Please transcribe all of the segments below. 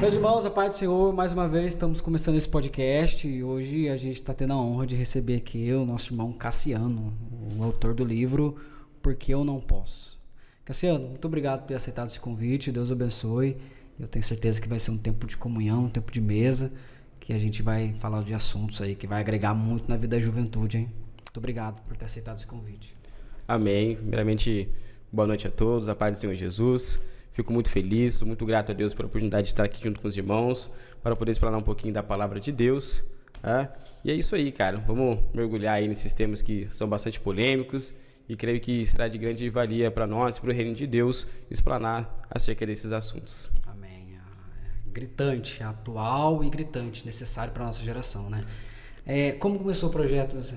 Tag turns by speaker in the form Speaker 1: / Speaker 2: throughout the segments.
Speaker 1: Meus irmãos, a paz do Senhor, mais uma vez estamos começando esse podcast e hoje a gente está tendo a honra de receber aqui o nosso irmão Cassiano, o autor do livro Por que Eu Não Posso. Cassiano, muito obrigado por ter aceitado esse convite, Deus abençoe. Eu tenho certeza que vai ser um tempo de comunhão, um tempo de mesa, que a gente vai falar de assuntos aí que vai agregar muito na vida da juventude, hein? Muito obrigado por ter aceitado esse convite.
Speaker 2: Amém. Primeiramente, boa noite a todos, a paz do Senhor Jesus. Fico muito feliz, sou muito grato a Deus pela oportunidade de estar aqui junto com os irmãos para poder explanar um pouquinho da palavra de Deus. E é isso aí, cara. Vamos mergulhar aí nesses temas que são bastante polêmicos e creio que será de grande valia para nós, para o reino de Deus, explanar acerca desses assuntos.
Speaker 1: Amém. Gritante, atual e gritante, necessário para a nossa geração, né? Como começou o projeto, você?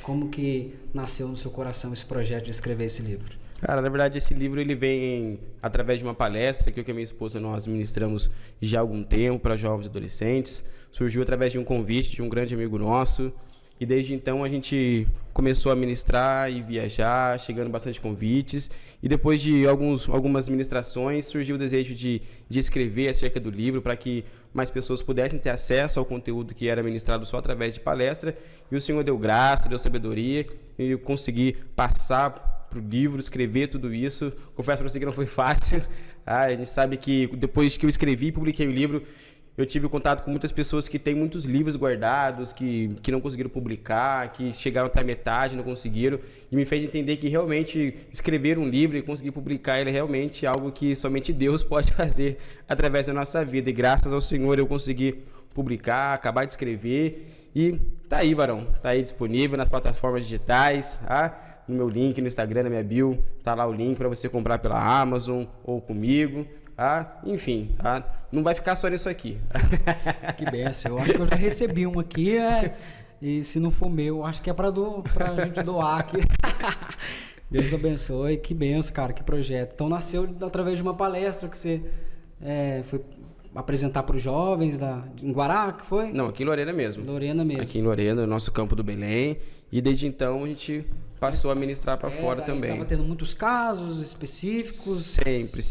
Speaker 1: Como que nasceu no seu coração esse projeto de escrever esse livro?
Speaker 2: Cara, na verdade esse livro ele vem através de uma palestra que eu e a minha esposa nós ministramos já há algum tempo para jovens e adolescentes. Surgiu através de um convite de um grande amigo nosso e desde então a gente começou a ministrar e viajar, chegando bastante convites e depois de algumas ministrações surgiu o desejo de escrever acerca do livro para que mais pessoas pudessem ter acesso ao conteúdo que era ministrado só através de palestra e o Senhor deu graça, deu sabedoria e eu consegui passar para o livro, escrever tudo isso. Confesso para você que não foi fácil. A gente sabe que depois que eu escrevi e publiquei o livro, eu tive contato com muitas pessoas que têm muitos livros guardados, que não conseguiram publicar, que chegaram até a metade, não conseguiram, e me fez entender que realmente escrever um livro e conseguir publicar ele é realmente algo que somente Deus pode fazer através da nossa vida. E graças ao Senhor eu consegui publicar, acabar de escrever, e tá aí, varão, tá aí disponível nas plataformas digitais, no meu link no Instagram, na minha bio, tá lá o link para você comprar pela Amazon ou comigo, enfim, não vai ficar só nisso aqui.
Speaker 1: Que benção, eu acho que eu já recebi um aqui, né? E se não for meu, acho que é pra gente doar aqui. Deus abençoe, que benção, cara, que projeto. Então nasceu através de uma palestra que você foi apresentar para os jovens em Guará, que foi?
Speaker 2: Não, aqui em Lorena mesmo.
Speaker 1: Lorena mesmo.
Speaker 2: Aqui em Lorena, no nosso campo do Belém. E desde então a gente passou a ministrar para fora também.
Speaker 1: Estava tendo muitos casos específicos?
Speaker 2: Sempre.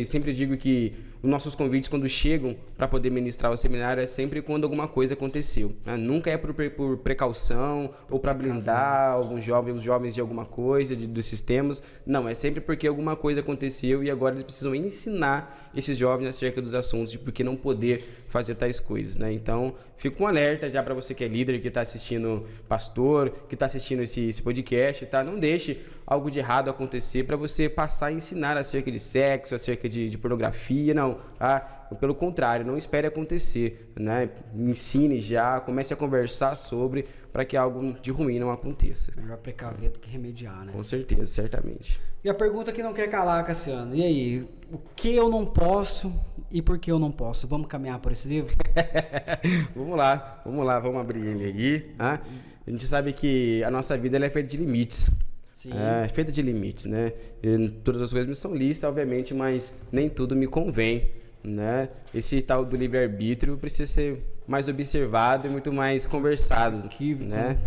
Speaker 2: Sempre digo que os nossos convites, quando chegam para poder ministrar o seminário, é sempre quando alguma coisa aconteceu. Né? Nunca é por precaução ou para blindar os jovens de alguma coisa, desses temas. Não, é sempre porque alguma coisa aconteceu e agora eles precisam ensinar esses jovens acerca dos assuntos de por que não poder fazer tais coisas. Né? Então, fica um alerta já para você que é líder, que está assistindo, pastor, que está assistindo esse podcast, tá? Não deixe algo de errado acontecer para você passar a ensinar acerca de sexo, acerca de pornografia, não. Pelo contrário, não espere acontecer, né? Ensine já, comece a conversar sobre, para que algo de ruim não aconteça.
Speaker 1: Melhor precaver do que remediar, né?
Speaker 2: Com certeza, certamente.
Speaker 1: E a pergunta que não quer calar, Cassiano, e aí? O que eu não posso e por que eu não posso? Vamos caminhar por esse livro?
Speaker 2: Vamos lá, vamos abrir ele aí. A gente sabe que a nossa vida ela é feita de limites.
Speaker 1: Sim.
Speaker 2: É feita de limites, né? Todas as coisas me são lícitas, obviamente, mas nem tudo me convém, né? Esse tal do livre-arbítrio precisa ser mais observado e muito mais conversado, né?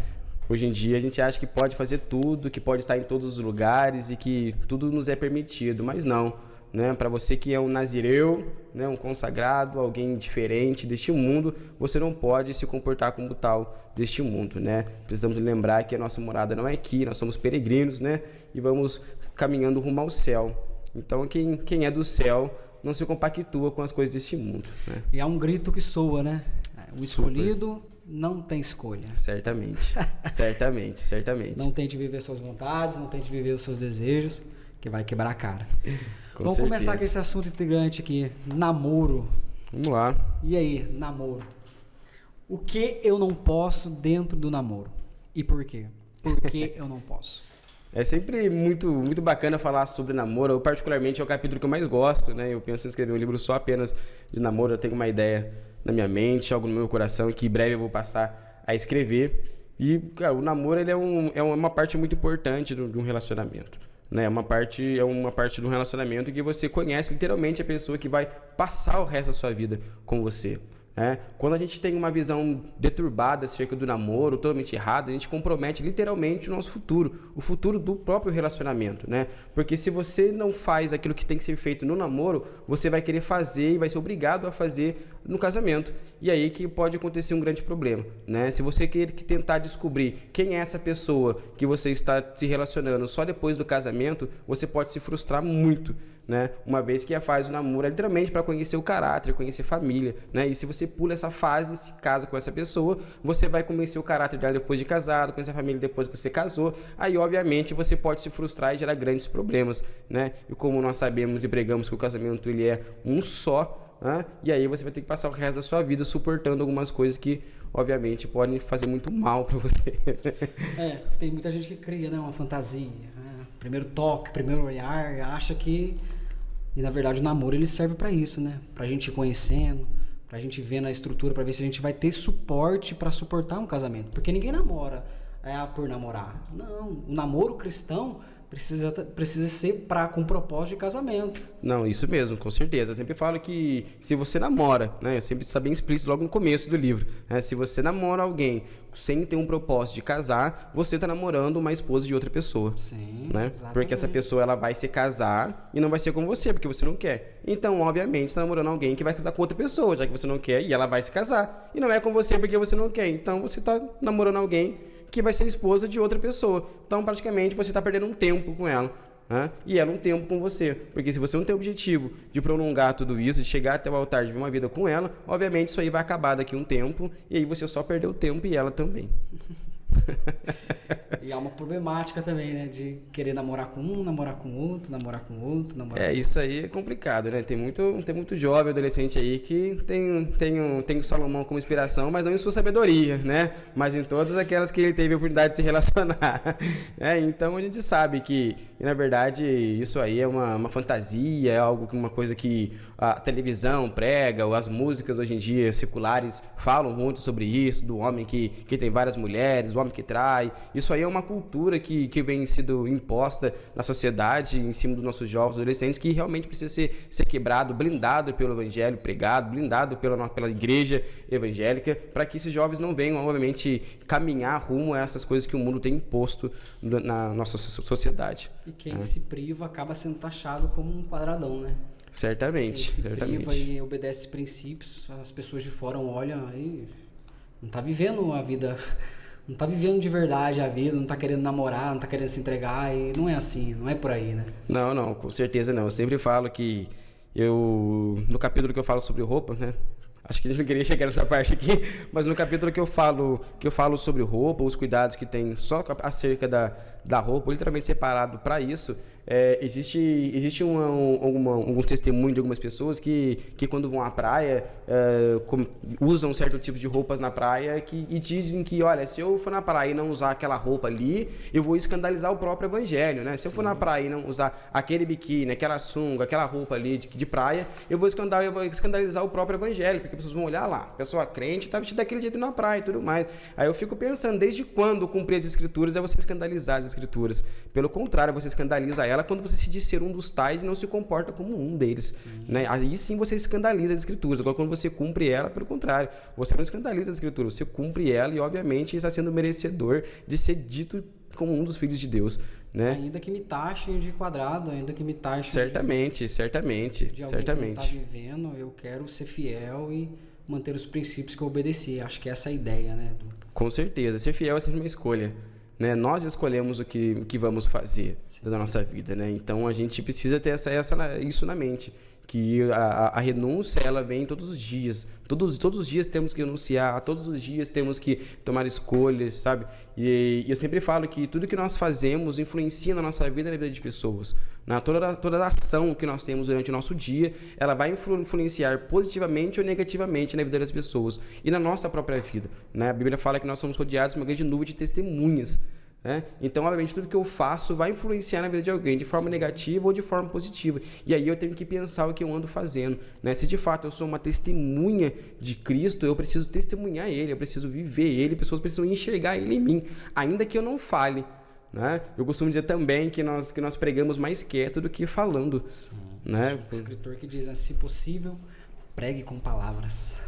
Speaker 2: Hoje em dia a gente acha que pode fazer tudo, que pode estar em todos os lugares e que tudo nos é permitido, mas não, né? Para você que é um nazireu, né? Um consagrado, alguém diferente deste mundo, você não pode se comportar como tal deste mundo, né? Precisamos lembrar que a nossa morada não é aqui, nós somos peregrinos, né? E vamos caminhando rumo ao céu. Então quem é do céu não se compactua com as coisas deste mundo, né?
Speaker 1: E há um grito que soa, né? O escolhido não tem escolha.
Speaker 2: Certamente.
Speaker 1: Não tente viver suas vontades, não tente viver os seus desejos, que vai quebrar a cara. Vamos
Speaker 2: certeza.
Speaker 1: começar com esse assunto integrante aqui, namoro.
Speaker 2: Vamos lá.
Speaker 1: E aí, namoro? O que eu não posso dentro do namoro? E por quê? Por que eu não posso?
Speaker 2: É sempre muito bacana falar sobre namoro. Eu, particularmente, é o capítulo que eu mais gosto, né? Eu penso em escrever um livro só apenas de namoro. Eu tenho uma ideia na minha mente, algo no meu coração que em breve eu vou passar a escrever. E, cara, o namoro ele é uma parte muito importante de um relacionamento, né? É uma parte de um relacionamento que você conhece literalmente a pessoa que vai passar o resto da sua vida com você. Quando a gente tem uma visão deturbada acerca do namoro, totalmente errada, a gente compromete literalmente o nosso futuro, o futuro do próprio relacionamento, né? Porque se você não faz aquilo que tem que ser feito no namoro, você vai querer fazer e vai ser obrigado a fazer no casamento. E aí que pode acontecer um grande problema, né? Se você quer tentar descobrir quem é essa pessoa que você está se relacionando só depois do casamento, você pode se frustrar muito, né? Uma vez que faz o namoro é literalmente para conhecer o caráter, conhecer família, né? E se você pula essa fase e se casa com essa pessoa, você vai conhecer o caráter dela depois de casado, conhecer a família depois que você casou. Aí, obviamente, você pode se frustrar e gerar grandes problemas, né? E como nós sabemos e pregamos que o casamento ele é um só, e aí você vai ter que passar o resto da sua vida suportando algumas coisas que, obviamente, podem fazer muito mal para você.
Speaker 1: Tem muita gente que cria, né, uma fantasia, né? Primeiro toque, primeiro olhar, acha que... E, na verdade, o namoro ele serve para isso, né? Pra gente ir conhecendo, pra gente ver na estrutura, pra ver se a gente vai ter suporte para suportar um casamento. Porque ninguém namora por namorar. Não, o namoro cristão... Precisa ser com propósito de casamento.
Speaker 2: Não, isso mesmo, com certeza. Eu sempre falo que se você namora, né? Eu sempre está bem explícito logo no começo do livro, né? Se você namora alguém sem ter um propósito de casar, você está namorando uma esposa de outra pessoa.
Speaker 1: Sim,
Speaker 2: né?
Speaker 1: Exatamente.
Speaker 2: Porque essa pessoa ela vai se casar e não vai ser com você, porque você não quer. Então, obviamente, você está namorando alguém que vai casar com outra pessoa, já que você não quer, e ela vai se casar. E não é com você porque você não quer. Então, você está namorando alguém que vai ser esposa de outra pessoa. Então, praticamente, você está perdendo um tempo com ela, né? E ela um tempo com você. Porque se você não tem o objetivo de prolongar tudo isso, de chegar até o altar, de viver uma vida com ela, obviamente isso aí vai acabar daqui a um tempo, e aí você só perdeu o tempo e ela também.
Speaker 1: E há uma problemática também, né? De querer namorar com um, namorar com outro, namorar com outro, namorar com
Speaker 2: isso aí é complicado, né? Tem muito jovem, adolescente aí que tem o Salomão como inspiração, mas não em sua sabedoria, né? Mas em todas aquelas que ele teve a oportunidade de se relacionar. Então a gente sabe que, na verdade, isso aí é uma fantasia, é uma coisa que a televisão prega, ou as músicas hoje em dia seculares falam muito sobre isso, do homem que tem várias mulheres, do homem que trai. Isso aí é uma cultura que vem sendo imposta na sociedade, em cima dos nossos jovens adolescentes, que realmente precisa ser quebrado, blindado pelo evangelho pregado, blindado pela igreja evangélica, para que esses jovens não venham, obviamente, caminhar rumo a essas coisas que o mundo tem imposto na nossa sociedade.
Speaker 1: E quem se priva acaba sendo taxado como um quadradão, né?
Speaker 2: Certamente.
Speaker 1: Quem se priva e obedece princípios, as pessoas de fora olham aí, não está vivendo a vida... Não tá vivendo de verdade a vida, não tá querendo namorar, não tá querendo se entregar, e não é assim, não é por aí, né?
Speaker 2: Não, com certeza não. Eu sempre falo que no capítulo que eu falo sobre roupa, né? Acho que a gente não queria chegar nessa parte aqui, mas no capítulo que eu falo sobre roupa, os cuidados que tem só acerca da roupa, literalmente separado para isso, existe alguns testemunhos de algumas pessoas que quando vão à praia usam certo tipo de roupas na praia e dizem que, olha, se eu for na praia e não usar aquela roupa ali, eu vou escandalizar o próprio evangelho, né? Se eu for na praia e não usar aquele biquíni, aquela sunga, aquela roupa ali de praia, eu vou escandalizar o próprio evangelho, porque as pessoas vão olhar lá, a pessoa crente tá vestida daquele jeito na praia e tudo mais. Aí eu fico pensando, desde quando cumprir as escrituras é você escandalizar as escrituras? Pelo contrário, você escandaliza ela quando você se diz ser um dos tais e não se comporta como um deles, né? Aí sim você escandaliza as escrituras. Agora, quando você cumpre ela, pelo contrário, você não escandaliza as escrituras, você cumpre ela e, obviamente, está sendo merecedor de ser dito como um dos filhos de Deus, né?
Speaker 1: Ainda que me taxem de quadrado, ainda que me taxem
Speaker 2: certamente
Speaker 1: de alguém que não tá vivendo, eu quero ser fiel e manter os princípios que eu obedeci. Acho que essa é a ideia, né?
Speaker 2: Com certeza, ser fiel é sempre uma escolha, né? Nós escolhemos o que vamos fazer da nossa vida, né? Então a gente precisa ter isso na mente, que a renúncia ela vem todos os dias. Todos os dias temos que renunciar, todos os dias temos que tomar escolhas, sabe? E eu sempre falo que tudo que nós fazemos influencia na nossa vida e na vida de pessoas, né? Toda a ação que nós temos durante o nosso dia, ela vai influenciar positivamente ou negativamente na vida das pessoas e na nossa própria vida, né? A Bíblia fala que nós somos rodeados por uma grande nuvem de testemunhas, né? Então, obviamente, tudo que eu faço vai influenciar na vida de alguém, de forma negativa ou de forma positiva. E aí eu tenho que pensar o que eu ando fazendo, né? Se de fato eu sou uma testemunha de Cristo, eu preciso testemunhar Ele, eu preciso viver Ele, pessoas precisam enxergar Ele em mim, ainda que eu não fale, né? Eu costumo dizer também que nós pregamos mais quieto do que falando.
Speaker 1: Sim.
Speaker 2: Né?
Speaker 1: O escritor que diz, né, se possível, pregue com palavras.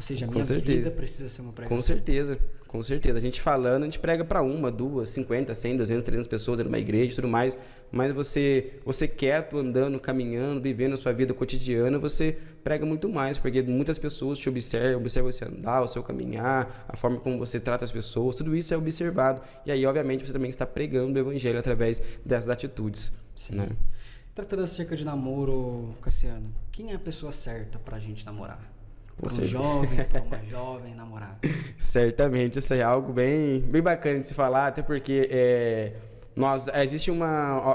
Speaker 1: Ou seja, a
Speaker 2: Com
Speaker 1: minha
Speaker 2: certeza.
Speaker 1: vida precisa ser uma pregação.
Speaker 2: Com certeza, com certeza. A gente falando, a gente prega para 1, 2, 50, 100, 200, 300 pessoas dentro de uma igreja e tudo mais, mas você quieto, andando, caminhando, vivendo a sua vida cotidiana, você prega muito mais, porque muitas pessoas te observam você andar, o seu caminhar, a forma como você trata as pessoas, tudo isso é observado. E aí, obviamente, você também está pregando o evangelho através dessas atitudes.
Speaker 1: Sim.
Speaker 2: Né?
Speaker 1: Tratando acerca de namoro, Cassiano, quem é a pessoa certa pra gente namorar? Para um jovem, para uma jovem namorar.
Speaker 2: Certamente, isso é algo bem bacana de se falar, até porque existe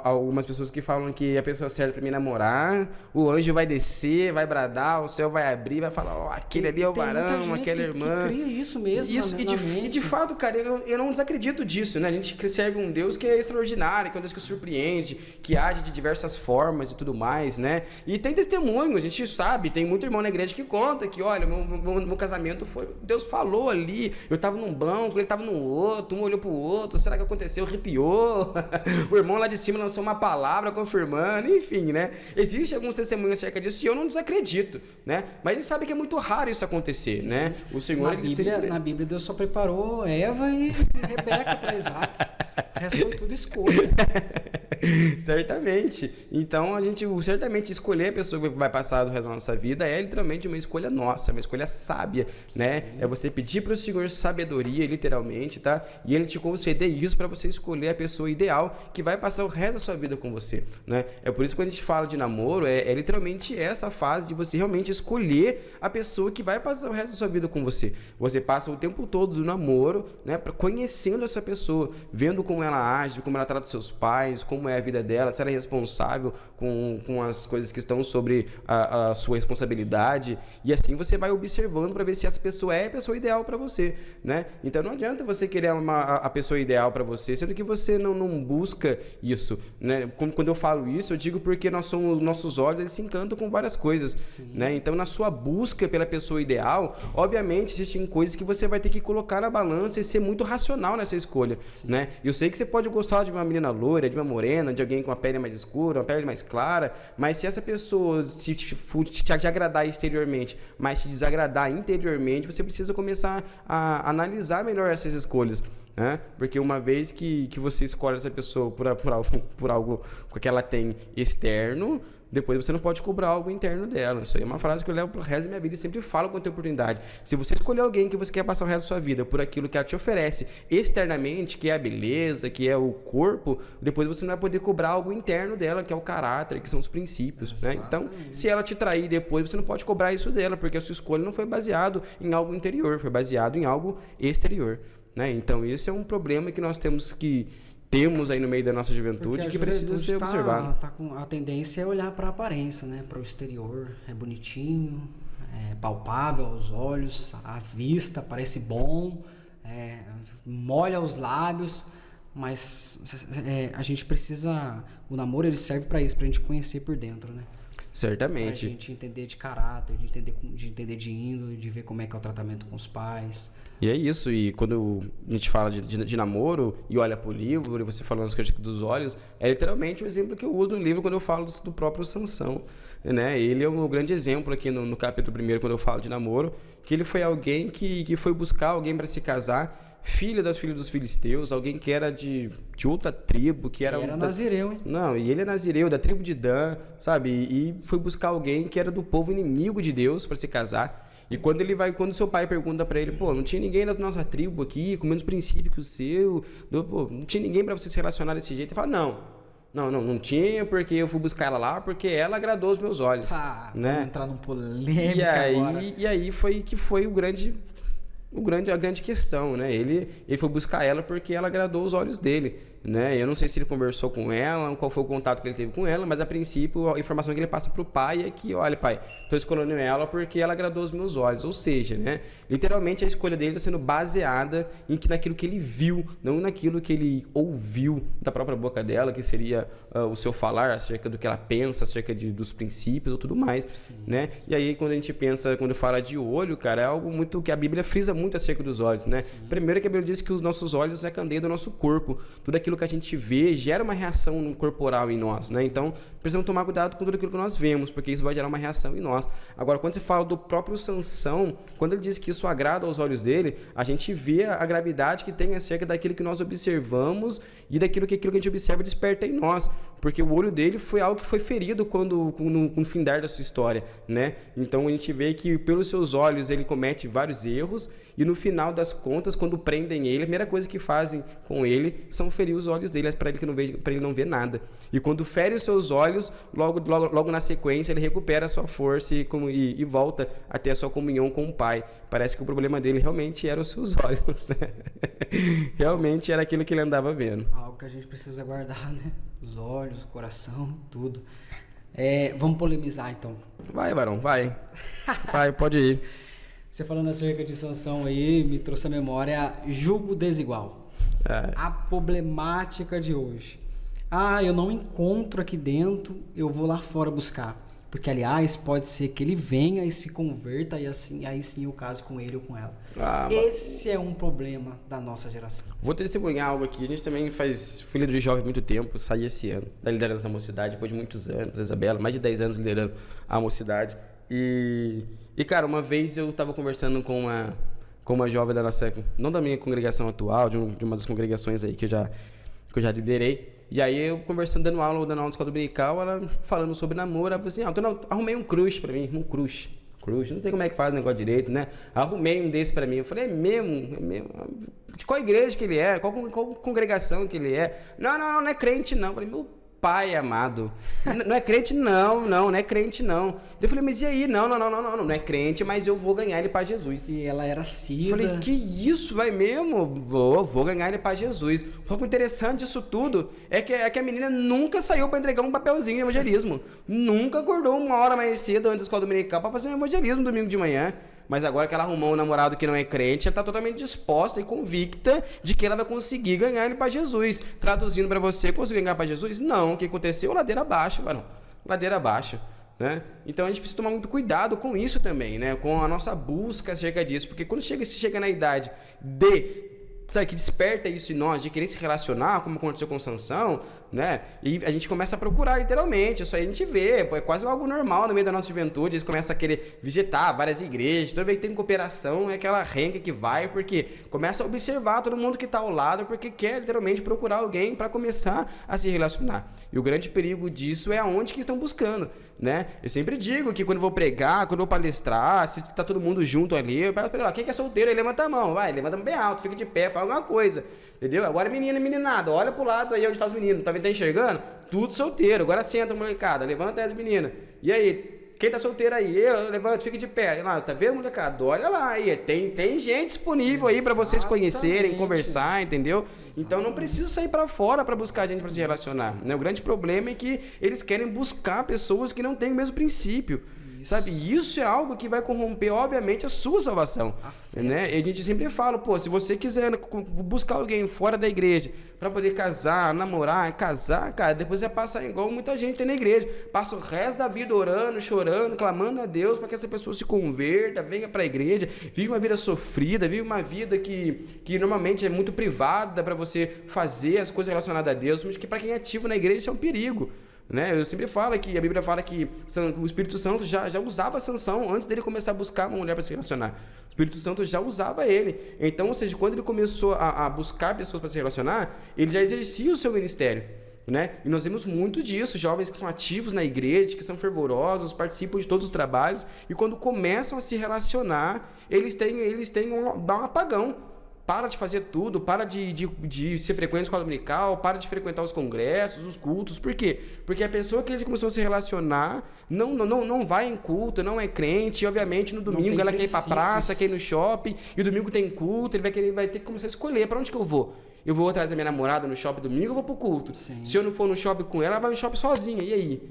Speaker 2: algumas pessoas que falam que a pessoa certa para me namorar, o anjo vai descer, vai bradar, o céu vai abrir, vai falar, ó, aquele ali é o varão, aquela irmã.
Speaker 1: Que cria isso mesmo.
Speaker 2: E de fato, cara, eu não desacredito disso, né? A gente serve um Deus que é extraordinário, que é um Deus que surpreende, que age de diversas formas e tudo mais, né? E tem testemunho, a gente sabe, tem muito irmão na igreja que conta que, olha, meu casamento foi, Deus falou ali, eu tava num banco, ele tava no outro, um olhou pro outro, será que aconteceu? Arrepiou. O irmão lá de cima lançou uma palavra confirmando, enfim, né? Existem alguns testemunhos acerca disso e eu não desacredito, né? Mas a gente sabe que é muito raro isso acontecer,
Speaker 1: sim,
Speaker 2: né? O Senhor,
Speaker 1: na Bíblia Deus só preparou Eva e Rebeca para Isaac. O resto foi tudo escolha.
Speaker 2: Certamente. Então, a gente certamente escolher a pessoa que vai passar o resto da nossa vida é literalmente uma escolha nossa, uma escolha sábia, né? É você pedir para o Senhor sabedoria, literalmente, tá? E Ele te conceder isso para você escolher a pessoa ideal que vai passar o resto da sua vida com você, né? É por isso que quando a gente fala de namoro, é literalmente essa fase de você realmente escolher a pessoa que vai passar o resto da sua vida com você. Você passa o tempo todo do namoro, né? Conhecendo essa pessoa, vendo como ela age, como ela trata seus pais, como é a vida dela, se ela é responsável com as coisas que estão sobre a sua responsabilidade, e assim você vai observando para ver se essa pessoa é a pessoa ideal para você, né? Então não adianta você querer a pessoa ideal para você, sendo que você não busca isso, né? Quando eu falo isso, eu digo porque nossos olhos eles se encantam com várias coisas, né? Então na sua busca pela pessoa ideal, obviamente existem coisas que você vai ter que colocar na balança e ser muito racional nessa escolha, né? Eu sei que você pode gostar de uma menina loira, de uma morena, de alguém com uma pele mais escura, uma pele mais clara, mas se essa pessoa te agradar exteriormente, mas te desagradar interiormente, você precisa começar a analisar melhor essas escolhas, né? Porque uma vez que você escolhe essa pessoa por algo que ela tem externo, depois você não pode cobrar algo interno dela. Isso aí é uma frase que eu levo pro resto da minha vida e sempre falo quando tem oportunidade. Se você escolher alguém que você quer passar o resto da sua vida por aquilo que ela te oferece externamente, que é a beleza, que é o corpo, depois você não vai poder cobrar algo interno dela, que é o caráter, que são os princípios, né? Então, se ela te trair depois, você não pode cobrar isso dela, porque a sua escolha não foi baseado em algo interior, foi baseado em algo exterior, né? Então, esse é um problema que nós temos aí no meio da nossa juventude que precisa ser observado.
Speaker 1: A tendência é olhar para a aparência, né? Para o exterior, é bonitinho, é palpável aos olhos, à vista, parece bom, molha os lábios, mas a gente precisa, o namoro ele serve para isso, para a gente conhecer por dentro, né?
Speaker 2: Certamente.
Speaker 1: Para a gente entender de caráter, de entender de índole, de ver como é que é o tratamento com os pais.
Speaker 2: E é isso, e quando a gente fala de namoro e olha pro livro, e você falando as coisas dos olhos, é literalmente o exemplo que eu uso no livro quando eu falo do próprio Sansão, né? Ele é um grande exemplo aqui no capítulo 1, quando eu falo de namoro, que ele foi alguém que foi buscar alguém para se casar, filha dos filisteus, alguém que era de outra tribo, que era
Speaker 1: nazireu, hein?
Speaker 2: Não, e ele é nazireu, da tribo de Dan, sabe? E foi buscar alguém que era do povo inimigo de Deus para se casar. E quando seu pai pergunta para ele, pô, não tinha ninguém na nossa tribo aqui, com menos princípio que o seu, não tinha ninguém para você se relacionar desse jeito. Ele fala, não tinha, porque eu fui buscar ela lá, porque ela agradou os meus olhos. Né?
Speaker 1: Vamos entrar num polêmica agora.
Speaker 2: E aí foi a grande questão, né? Ele foi buscar ela porque ela agradou os olhos dele, né? Eu não sei se ele conversou com ela, qual foi o contato que ele teve com ela, mas a princípio a informação que ele passa pro pai é que, olha, pai, estou escolhendo ela porque ela agradou os meus olhos. Ou seja, né? Literalmente a escolha dele está sendo baseada naquilo que ele viu, não naquilo que ele ouviu da própria boca dela, que seria o seu falar acerca do que ela pensa, acerca dos princípios ou tudo mais, né? E aí quando fala de olho, cara, é algo muito que a Bíblia frisa muito acerca dos olhos, né? Primeiro que a Bíblia diz que os nossos olhos é a candeia do nosso corpo. Tudo aquilo aquilo que a gente vê gera uma reação corporal em nós, né? Então, precisamos tomar cuidado com tudo aquilo que nós vemos, porque isso vai gerar uma reação em nós. Agora, quando você fala do próprio Sansão, quando ele diz que isso agrada aos olhos dele, a gente vê a gravidade que tem acerca daquilo que nós observamos e daquilo que aquilo que a gente observa desperta em nós, porque o olho dele foi algo que foi ferido no findar da sua história, né? Então, a gente vê que pelos seus olhos ele comete vários erros e no final das contas, quando prendem ele, a primeira coisa que fazem com ele são ferir os olhos dele, para ele não ver nada. E quando fere os seus olhos, logo na sequência ele recupera a sua força e volta até a sua comunhão com o Pai. Parece que o problema dele realmente eram os seus olhos, né? Realmente era aquilo que ele andava vendo.
Speaker 1: Algo que a gente precisa guardar, né? Os olhos, o coração, tudo. Vamos polemizar então.
Speaker 2: Vai, Barão, vai. Vai, pode ir.
Speaker 1: Você falando acerca de Sansão aí, me trouxe à memória julgo desigual. A problemática de hoje. Eu não encontro aqui dentro, eu vou lá fora buscar. Porque, aliás, pode ser que ele venha e se converta e assim, aí sim eu caso com ele ou com ela. Esse é um problema da nossa geração.
Speaker 2: Vou testemunhar algo aqui. A gente também fui líder de jovem há muito tempo, saí esse ano da liderança da mocidade, depois de muitos anos, Isabela, mais de 10 anos liderando a mocidade. E cara, uma vez eu estava conversando com uma jovem da nossa, não da minha congregação atual, de uma das congregações aí que eu já liderei. E aí eu conversando, dando aula na escola dominical, ela falando sobre namoro, ela falou assim, arrumei um crush pra mim, um crush, não sei como é que faz o negócio direito, né? Arrumei um desse pra mim. Eu falei, é mesmo? De qual igreja que ele é? Qual congregação que ele é? Não é crente não. Eu falei, meu Pai amado, não é crente não é crente não. Eu falei, mas e aí? Não é crente, mas eu vou ganhar ele para Jesus.
Speaker 1: E ela era assídua.
Speaker 2: Eu falei, que isso, vai mesmo? Vou ganhar ele para Jesus. O interessante disso tudo é que a menina nunca saiu para entregar um papelzinho de evangelismo. Nunca acordou uma hora mais cedo antes da escola dominical para fazer um evangelismo no domingo de manhã. Mas agora que ela arrumou um namorado que não é crente, ela está totalmente disposta e convicta de que ela vai conseguir ganhar ele para Jesus. Traduzindo para você, conseguiu ganhar para Jesus? Não. O que aconteceu? Ladeira abaixo, mano. Ladeira abaixo. Né? Então a gente precisa tomar muito cuidado com isso também, né? Com a nossa busca acerca disso. Porque quando se chega na idade que desperta isso em nós, de querer se relacionar, como aconteceu com Sansão, né? E a gente começa a procurar literalmente, isso aí a gente vê, é quase algo normal no meio da nossa juventude, eles começam a querer visitar várias igrejas, toda vez que tem cooperação, é aquela renca que vai, porque começa a observar todo mundo que está ao lado, porque quer literalmente procurar alguém para começar a se relacionar. E o grande perigo disso é aonde que estão buscando, né? Eu sempre digo que quando eu vou pregar, quando eu vou palestrar, se está todo mundo junto ali, eu pergunto, quem que é solteiro? Aí levanta a mão, levanta a mão bem alto, fica de pé, fala alguma coisa, entendeu? Agora meninada, olha pro lado aí onde estão os meninos, tá enxergando? Tudo solteiro, agora senta, molecada, levanta as meninas, e aí, quem tá solteiro aí? Eu levanto, fica de pé, lá, tá vendo, molecada? Olha lá, aí, tem gente disponível aí para vocês conhecerem, conversar, entendeu? Então não precisa sair para fora para buscar gente para se relacionar, né? O grande problema é que eles querem buscar pessoas que não têm o mesmo princípio. Sabe, isso é algo que vai corromper, obviamente, a sua salvação, né? E a gente sempre fala, se você quiser buscar alguém fora da igreja para poder casar, namorar, casar, cara, depois você vai passar igual muita gente tem na igreja, passa o resto da vida orando, chorando, clamando a Deus para que essa pessoa se converta, venha para a igreja, vive uma vida sofrida, vive uma vida que normalmente é muito privada para você fazer as coisas relacionadas a Deus, mas que para quem é ativo na igreja isso é um perigo. Né? Eu sempre falo que a Bíblia fala que o Espírito Santo já usava Sansão antes dele começar a buscar uma mulher para se relacionar. O Espírito Santo já usava ele. Então, ou seja, quando ele começou a buscar pessoas para se relacionar, ele já exercia o seu ministério. Né? E nós vemos muito disso, jovens que são ativos na igreja, que são fervorosos, participam de todos os trabalhos, e quando começam a se relacionar, eles têm um apagão. Para de fazer tudo, para de ser frequente na escola dominical, para de frequentar os congressos, os cultos. Por quê? Porque a pessoa que eles começam a se relacionar não vai em culto, não é crente. E, obviamente, no domingo ela quer ir para a praça, quer ir no shopping. E o domingo tem culto, ele vai ter que começar a escolher para onde que eu vou. Eu vou atrás da minha namorada no shopping domingo, eu vou pro culto. Sim. Se eu não for no shopping com ela vai no shopping sozinha. E aí?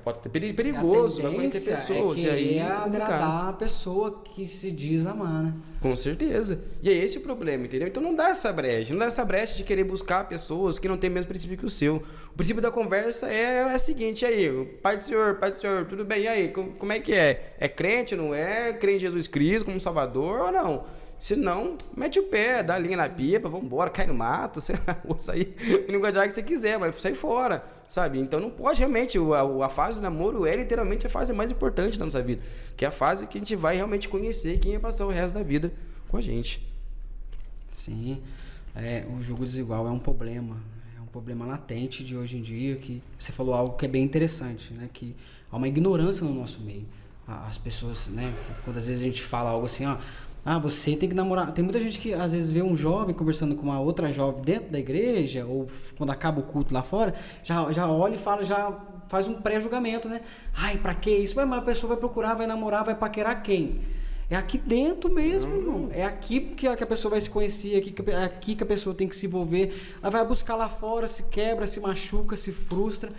Speaker 2: Pode ser perigoso, vai conhecer pessoas.
Speaker 1: E aí agradar a pessoa que se diz amar, né?
Speaker 2: Com certeza. E é esse o problema, entendeu? Então não dá essa brecha de querer buscar pessoas que não têm o mesmo princípio que o seu. O princípio da conversa é o seguinte, e aí, Pai do Senhor, tudo bem? E aí, como é que é? É crente, não é? Crente em Jesus Cristo como Salvador ou não? Se não, mete o pé, dá a linha na pipa, vambora, cai no mato, sei lá, vou sair em linguajar que você quiser, mas sai fora, sabe? Então não pode realmente, a fase do namoro é literalmente a fase mais importante da nossa vida, que é a fase que a gente vai realmente conhecer quem ia passar o resto da vida com a gente.
Speaker 1: Sim, o julgo desigual é um problema latente de hoje em dia, que você falou algo que é bem interessante, né? Que há uma ignorância no nosso meio. As pessoas, né? Quando às vezes a gente fala algo assim, você tem que namorar. Tem muita gente que às vezes vê um jovem conversando com uma outra jovem dentro da igreja, ou quando acaba o culto lá fora, já olha e fala, já faz um pré-julgamento, né? Ai, pra que isso? Mas a pessoa vai procurar, vai namorar, vai paquerar quem? É aqui dentro mesmo, irmão. É aqui que a pessoa vai se conhecer, é aqui que a pessoa tem que se envolver. Ela vai buscar lá fora, se quebra, se machuca, se frustra,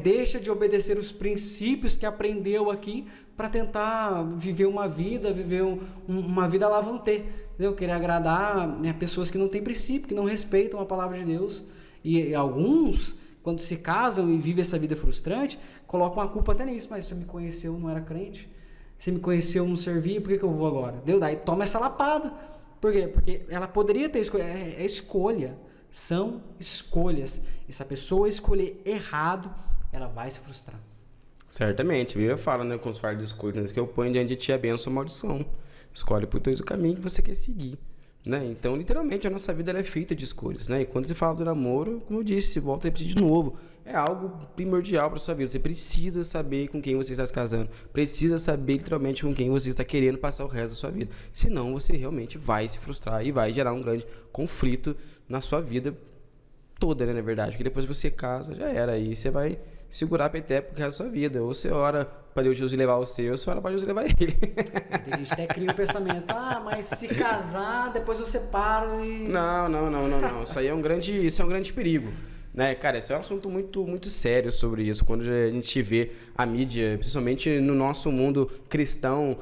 Speaker 1: deixa de obedecer os princípios que aprendeu aqui para tentar viver uma vida, uma vida lavantê, entendeu? Querer agradar, né, pessoas que não têm princípio, que não respeitam a palavra de Deus. E alguns, quando se casam e vivem essa vida frustrante, colocam a culpa até nisso. Mas você me conheceu, não era crente. Você me conheceu, não servia, por que eu vou agora? Deu? Daí toma essa lapada. Por quê? Porque ela poderia ter escolha. É escolha. São escolhas. E se a pessoa escolher errado, ela vai se frustrar.
Speaker 2: Certamente. Bíblia fala, né, com os fardos de escolhas, que eu ponho diante de ti a bênção ou a maldição. Escolhe por todo o caminho que você quer seguir. Né? Então, literalmente, a nossa vida ela é feita de escolhas. Né? E quando você fala do namoro, como eu disse, volta a repetir de novo, é algo primordial para a sua vida. Você precisa saber com quem você está se casando. Precisa saber, literalmente, com quem você está querendo passar o resto da sua vida. Senão, você realmente vai se frustrar e vai gerar um grande conflito na sua vida toda, né, na verdade. Porque depois que você casa, já era. Aí você vai segurar a peteca pro resto da sua vida. Ou você ora para Deus levar o seu, ou você ora para Deus levar ele.
Speaker 1: Tem gente que até cria o pensamento, mas se casar, depois eu separo e...
Speaker 2: Não. Isso é um grande perigo. Né, cara, isso é um assunto muito, muito sério sobre isso. Quando a gente vê a mídia, principalmente no nosso mundo cristão,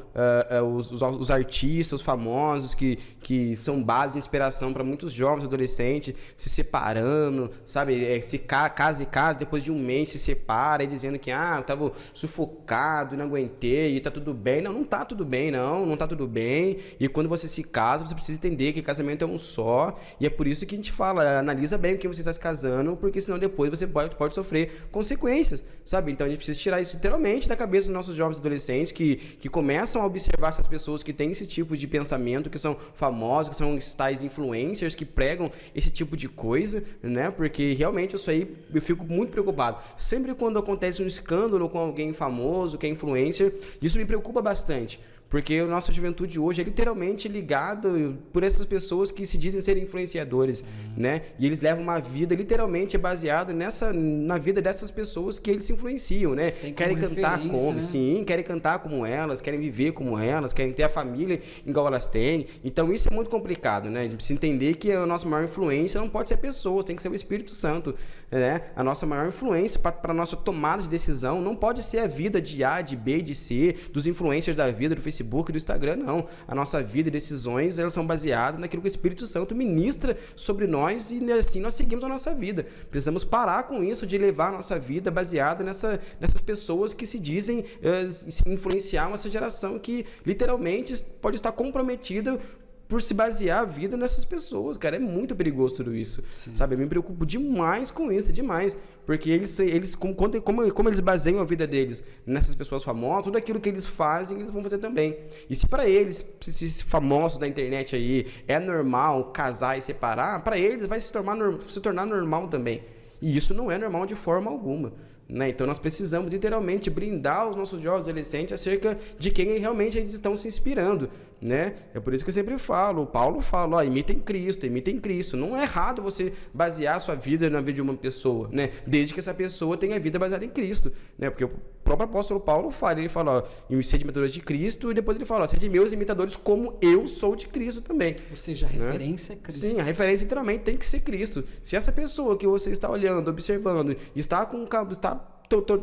Speaker 2: os artistas, os famosos que são base de inspiração para muitos jovens adolescentes se separando, sabe? Se casa, depois de um mês se separa e dizendo que eu tava sufocado, não aguentei e tá tudo bem. Não tá tudo bem, não tá tudo bem. E quando você se casa, você precisa entender que casamento é um só. E é por isso que a gente fala, analisa bem com quem você está se casando, porque senão depois você pode sofrer consequências, sabe? Então a gente precisa tirar isso literalmente da cabeça dos nossos jovens adolescentes que começam a observar essas pessoas que têm esse tipo de pensamento, que são famosos, que são tais influencers, que pregam esse tipo de coisa, né? Porque realmente isso aí eu fico muito preocupado. Sempre quando acontece um escândalo com alguém famoso, que é influencer, isso me preocupa bastante. Porque a nossa juventude hoje é literalmente ligado por essas pessoas que se dizem ser influenciadores, né? E eles levam uma vida literalmente baseada na vida dessas pessoas que eles se influenciam, né? Querem cantar como, né? Sim, querem cantar como elas, querem viver como elas, querem ter a família igual elas têm. Então isso é muito complicado, né? A gente precisa entender que a nossa maior influência não pode ser pessoas, tem que ser o Espírito Santo, né? A nossa maior influência para a nossa tomada de decisão não pode ser a vida de A, de B, de C, dos influencers da vida, do Facebook, do Instagram, não. A nossa vida e decisões, elas são baseadas naquilo que o Espírito Santo ministra sobre nós e assim nós seguimos a nossa vida. Precisamos parar com isso de levar a nossa vida baseada nessas pessoas que se dizem se influenciar uma geração que literalmente pode estar comprometida por se basear a vida nessas pessoas, cara, é muito perigoso tudo isso, sabe, eu me preocupo demais com isso, demais, porque eles como eles baseiam a vida deles nessas pessoas famosas, tudo aquilo que eles fazem, eles vão fazer também, e se para eles, se famosos da internet aí, é normal casar e separar, para eles vai se tornar normal também, e isso não é normal de forma alguma. Né? Então nós precisamos literalmente blindar os nossos jovens adolescentes acerca de quem realmente eles estão se inspirando, né? É por isso que eu sempre falo, o Paulo fala, imitem Cristo. Não é errado você basear a sua vida na vida de uma pessoa, né? Desde que essa pessoa tenha a vida baseada em Cristo, né? Porque o próprio apóstolo Paulo fala, ele fala, sede imitadores de Cristo, e depois ele fala, sede meus imitadores como eu sou de Cristo também.
Speaker 1: Ou seja, a referência é Cristo.
Speaker 2: Sim, a referência literalmente tem que ser Cristo. Se essa pessoa que você está olhando, observando, está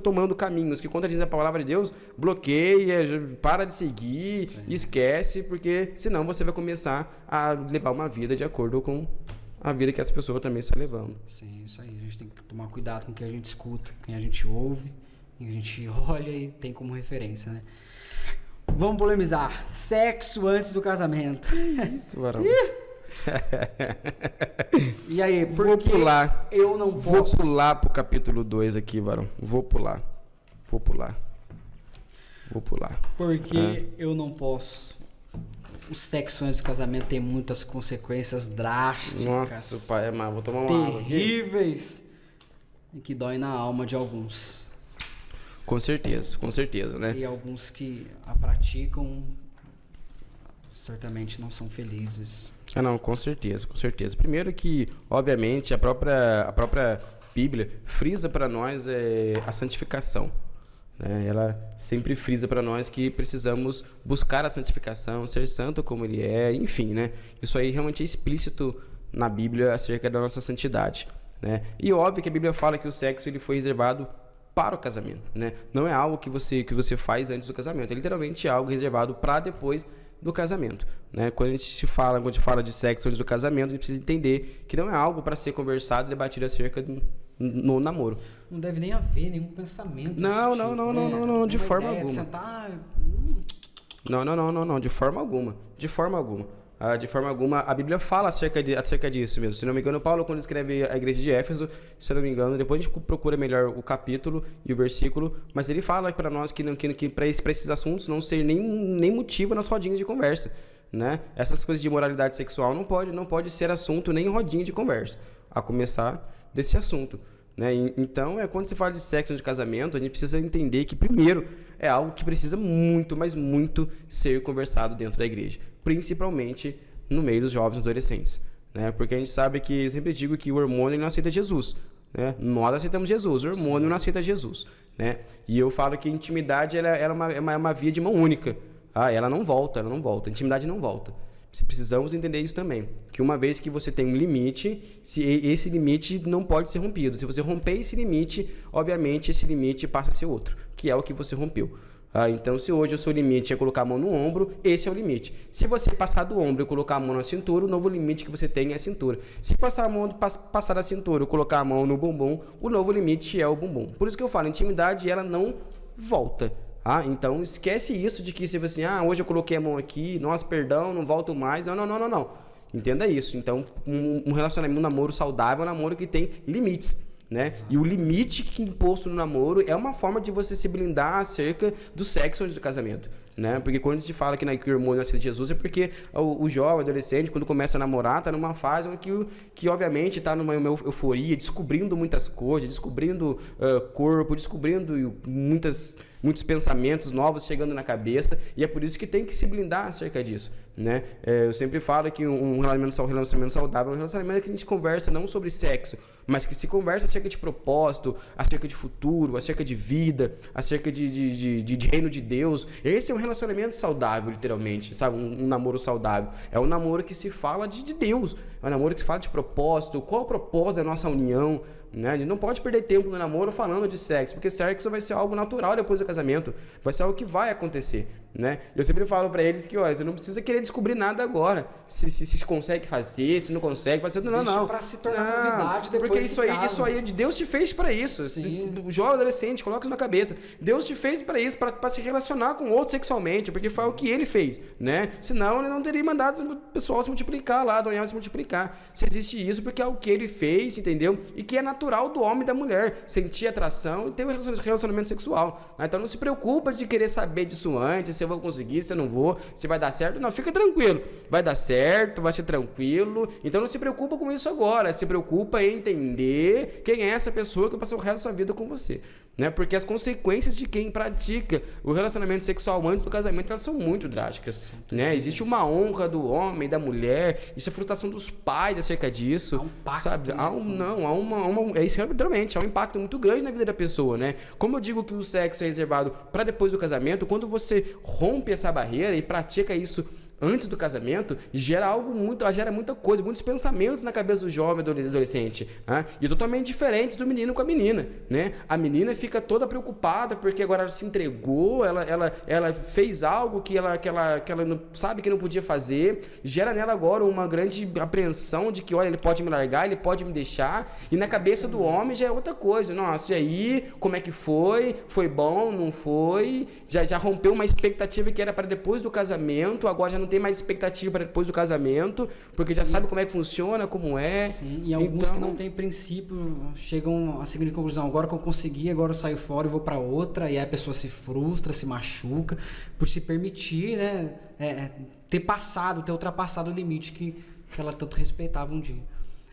Speaker 2: tomando caminhos que contradizem a palavra de Deus, bloqueia, para de seguir, esquece, porque senão você vai começar a levar uma vida de acordo com a vida que essa pessoa também está levando.
Speaker 1: Sim, isso aí. A gente tem que tomar cuidado com o que a gente escuta, quem a gente ouve, quem a gente olha e tem como referência, né? Vamos polemizar. Sexo antes do casamento.
Speaker 2: Isso, varão.
Speaker 1: E aí, por
Speaker 2: Vou
Speaker 1: que
Speaker 2: pular.
Speaker 1: eu não
Speaker 2: Vou
Speaker 1: posso?
Speaker 2: pular pro capítulo 2 aqui, varão. Vou pular.
Speaker 1: Porque eu não posso. O sexo antes do casamento tem muitas consequências drásticas.
Speaker 2: Nossa, pai, mas vou tomar uma água aqui.
Speaker 1: Terríveis. E que dói na alma de alguns.
Speaker 2: Com certeza, né?
Speaker 1: E alguns que a praticam certamente não são felizes.
Speaker 2: Ah, não, com certeza. Primeiro que, obviamente, a própria Bíblia frisa para nós a santificação. Né? Ela sempre frisa para nós que precisamos buscar a santificação, ser santo como Ele é, enfim, né? Isso aí realmente é explícito na Bíblia acerca da nossa santidade. Né? E óbvio que a Bíblia fala que o sexo ele foi reservado para o casamento, né? Não é algo que você faz antes do casamento, é literalmente algo reservado para depois do casamento, né? Quando a gente fala de sexo antes do casamento, a gente precisa entender que não é algo para ser conversado e debatido acerca no namoro.
Speaker 1: Não deve nem haver nenhum pensamento.
Speaker 2: Não, de forma alguma.
Speaker 1: Sentar...
Speaker 2: Não, de forma alguma. De forma alguma, a Bíblia fala acerca disso mesmo. Se não me engano, Paulo, quando escreve a igreja de Éfeso, se não me engano, depois a gente procura melhor o capítulo e o versículo, mas ele fala para nós que para esses assuntos não ser nem motivo nas rodinhas de conversa. Né? Essas coisas de moralidade sexual não pode ser assunto nem rodinha de conversa, a começar desse assunto. Né? Então, quando se fala de sexo de casamento, a gente precisa entender que, primeiro, é algo que precisa muito, mas muito ser conversado dentro da igreja, principalmente no meio dos jovens e adolescentes. Né? Porque a gente sabe que, eu sempre digo que o hormônio não aceita Jesus. Né? Nós aceitamos Jesus, o hormônio não aceita Jesus. Né? E eu falo que a intimidade ela é uma via de mão única. Ela não volta, a intimidade não volta. Precisamos entender isso também, que uma vez que você tem um limite, esse limite não pode ser rompido. Se você romper esse limite, obviamente esse limite passa a ser outro, que é o que você rompeu. Então, se hoje o seu limite é colocar a mão no ombro, esse é o limite. Se você passar do ombro e colocar a mão na cintura, o novo limite que você tem é a cintura. Se passar da cintura e colocar a mão no bumbum, o novo limite é o bumbum. Por isso que eu falo, intimidade ela não volta. Então esquece isso de que se você hoje eu coloquei a mão aqui, nossa, perdão, não volto mais. Não. Entenda isso. Então, um relacionamento, um namoro saudável é um namoro que tem limites. Né? E o limite que imposto no namoro é uma forma de você se blindar acerca do sexo antes do casamento. Né? Porque quando se fala que o hormônio nasce de Jesus é porque o jovem, adolescente, quando começa a namorar, está numa fase que obviamente está numa euforia, descobrindo muitas coisas, descobrindo corpo, descobrindo muitos pensamentos novos chegando na cabeça, e é por isso que tem que se blindar acerca disso. Né? Eu sempre falo que um relacionamento saudável é um relacionamento que a gente conversa não sobre sexo, mas que se conversa acerca de propósito, acerca de futuro, acerca de vida, acerca de reino de Deus. Esse é um relacionamento saudável, literalmente, sabe? Um namoro saudável. É um namoro que se fala de Deus, é um namoro que se fala de propósito, qual é o propósito da nossa união. Né? A gente não pode perder tempo no namoro falando de sexo, porque sexo vai ser algo natural depois do casamento, vai ser algo que vai acontecer. Né? Eu sempre falo pra eles que, olha, você não precisa querer descobrir nada agora, se consegue fazer, se não consegue fazer, não.
Speaker 1: Deixa pra se tornar novidade depois.
Speaker 2: Porque isso aí Deus te fez pra isso. O jovem adolescente, coloca isso na cabeça. Deus te fez pra isso, pra se relacionar com outro sexualmente, porque foi o que ele fez, né? Senão ele não teria mandado o pessoal se multiplicar lá, Adonias se multiplicar. Se existe isso, porque é o que ele fez, entendeu? E que é natural do homem e da mulher, sentir atração e ter um relacionamento sexual. Então não se preocupa de querer saber disso antes, se eu vou conseguir, se eu não vou, se vai dar certo. Não, fica tranquilo. Vai dar certo, vai ser tranquilo. Então não se preocupa com isso agora. Se preocupa em entender quem é essa pessoa que vai passar o resto da sua vida com você. Né? Porque as consequências de quem pratica o relacionamento sexual antes do casamento, elas são muito drásticas. Né? Existe uma honra do homem e da mulher, isso é frustração dos pais acerca disso.
Speaker 1: Há um pacto,
Speaker 2: sabe?
Speaker 1: né?
Speaker 2: É isso literalmente, há um impacto muito grande na vida da pessoa. Né? Como eu digo que o sexo é reservado para depois do casamento, quando você rompe essa barreira e pratica isso antes do casamento, gera muita coisa, muitos pensamentos na cabeça do jovem, do adolescente, né? E totalmente diferentes do menino com a menina, né? A menina fica toda preocupada porque agora ela se entregou, ela fez algo que ela não, sabe que não podia fazer, gera nela agora uma grande apreensão de que, olha, ele pode me largar, ele pode me deixar, e na cabeça do homem já é outra coisa. Nossa, e aí, como é que foi? Foi bom? Não foi? Já rompeu uma expectativa que era para depois do casamento, agora já não tem mais expectativa para depois do casamento, porque já sabe como é que funciona, como é.
Speaker 1: Sim, e alguns que não têm princípio chegam à seguinte conclusão: agora que eu consegui, agora eu saio fora e vou para outra, e aí a pessoa se frustra, se machuca, por se permitir, né, ter ultrapassado o limite que ela tanto respeitava um dia.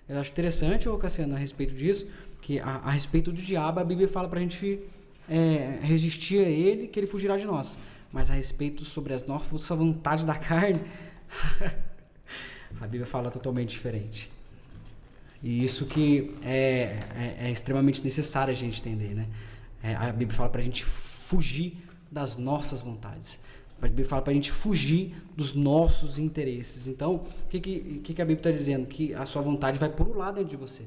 Speaker 1: Eu acho interessante, Cassiano, a respeito disso, que a respeito do diabo, a Bíblia fala para a gente resistir a ele, que ele fugirá de nós. Mas a respeito sobre as nossas vontades da carne, a Bíblia fala totalmente diferente. E isso que é extremamente necessário a gente entender, né? A Bíblia fala para a gente fugir das nossas vontades. A Bíblia fala para a gente fugir dos nossos interesses. Então, o que a Bíblia está dizendo? Que a sua vontade vai por um lado dentro de você.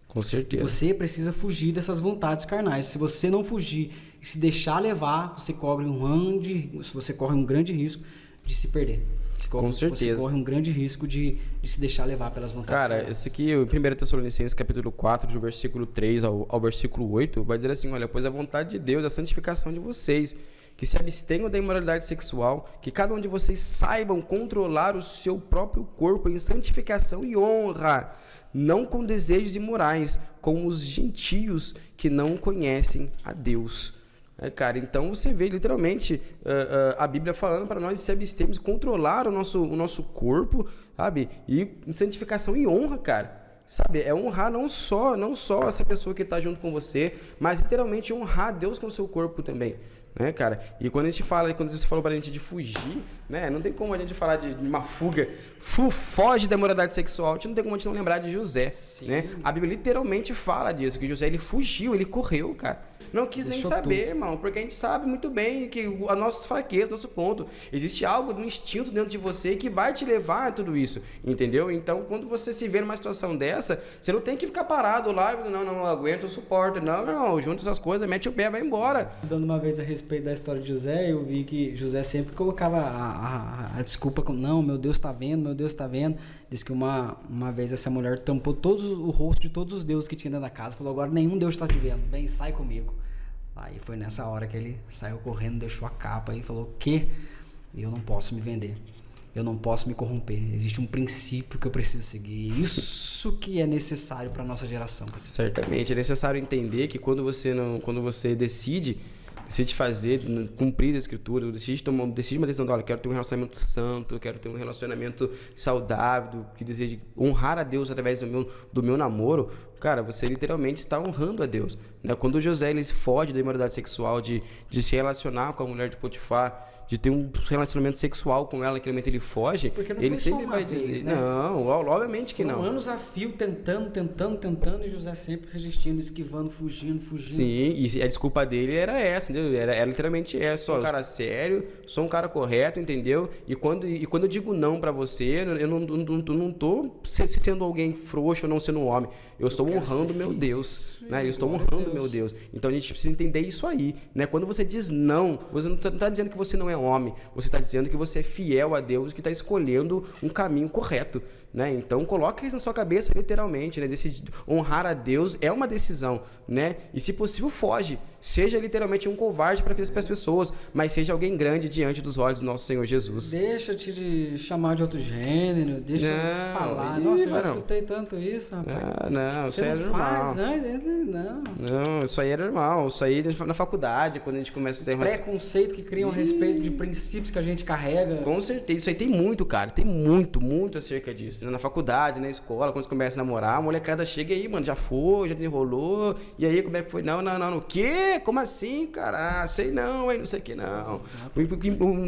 Speaker 2: Com certeza.
Speaker 1: Você precisa fugir dessas vontades carnais. Se você não fugir e se deixar levar, você corre um grande risco de se perder.
Speaker 2: Com certeza.
Speaker 1: Você corre um grande risco de se deixar levar pelas vontades carnais.
Speaker 2: Cara, esse aqui, o 1 Tessalonicenses, capítulo 4, do versículo 3 ao versículo 8, vai dizer assim: olha, pois a vontade de Deus é a santificação de vocês, que se abstenham da imoralidade sexual, que cada um de vocês saibam controlar o seu próprio corpo em santificação e honra, não com desejos imorais, como os gentios que não conhecem a Deus. Cara, então você vê literalmente a Bíblia falando para nós se abstermos, controlar o nosso corpo, sabe? E santificação e honra, cara. Sabe, é honrar não só essa pessoa que está junto com você, mas literalmente honrar Deus com o seu corpo também, né, cara? E quando você falou pra gente de fugir, né, não tem como a gente falar de uma fuga, foge da imoralidade sexual, não tem como a gente não lembrar de José, né? A Bíblia literalmente fala disso, que José, ele fugiu, ele correu, cara. Não quis nem saber, irmão, porque a gente sabe muito bem que a nossa fraqueza, nosso ponto, existe algo, um instinto dentro de você que vai te levar a tudo isso, entendeu? Então, quando você se vê numa situação dessa, você não tem que ficar parado lá, não aguento, eu suporto, não, meu irmão, junta essas coisas, mete o pé, vai embora.
Speaker 1: Dando uma vez a respeito da história de José, eu vi que José sempre colocava a desculpa com, não, meu Deus está vendo, meu Deus está vendo. Diz que uma vez essa mulher tampou o rosto de todos os deuses que tinha dentro da casa, falou, agora nenhum Deus está te vendo, vem, sai comigo. Aí foi nessa hora que ele saiu correndo, deixou a capa e falou, eu não posso me vender, eu não posso me corromper, existe um princípio que eu preciso seguir, isso que é necessário para a nossa geração.
Speaker 2: Certamente, é necessário entender que quando você decide fazer, cumprir a escritura, decide uma decisão, olha, eu quero ter um relacionamento santo, eu quero ter um relacionamento saudável, que deseja honrar a Deus através do meu namoro, cara, você literalmente está honrando a Deus, né? Quando o José, ele foge da imoralidade sexual, de se relacionar com a mulher de Potifar, de ter um relacionamento sexual com ela, que realmente ele foge, ele sempre vai dizer, né? Não, obviamente que não.
Speaker 1: Anos a fio, tentando, e José sempre resistindo, esquivando, fugindo.
Speaker 2: Sim, e a desculpa dele era essa, entendeu? Era literalmente essa, sou um cara sério, sou um cara correto, entendeu? E quando eu digo não pra você, eu não tô sendo alguém frouxo ou não sendo um homem, eu estou honrando meu Deus, né? Eu estou honrando meu Deus. Então a gente precisa entender isso aí, né? Quando você diz não, você não está dizendo que você não é homem, você está dizendo que você é fiel a Deus, que está escolhendo um caminho correto, né? Então coloca isso na sua cabeça literalmente, né? Honrar a Deus é uma decisão, né? E se possível foge, seja literalmente um covarde para as pessoas, mas seja alguém grande diante dos olhos do nosso Senhor Jesus.
Speaker 1: Deixa te chamar de outro gênero, deixa eu falar. Nossa, eu já escutei tanto isso, rapaz.
Speaker 2: Não, isso aí é normal. Não, isso aí é normal. Isso aí na faculdade, quando a gente começa a ter
Speaker 1: preconceito que criam a respeito de princípios que a gente carrega.
Speaker 2: Com certeza, isso aí tem muito, cara. Tem muito acerca disso. Na faculdade, na escola, quando você começa a namorar, a molecada chega aí, mano, já foi, já desenrolou. E aí, como é que foi? Não. O quê? Como assim, cara? Sei não, hein? Não sei o que não.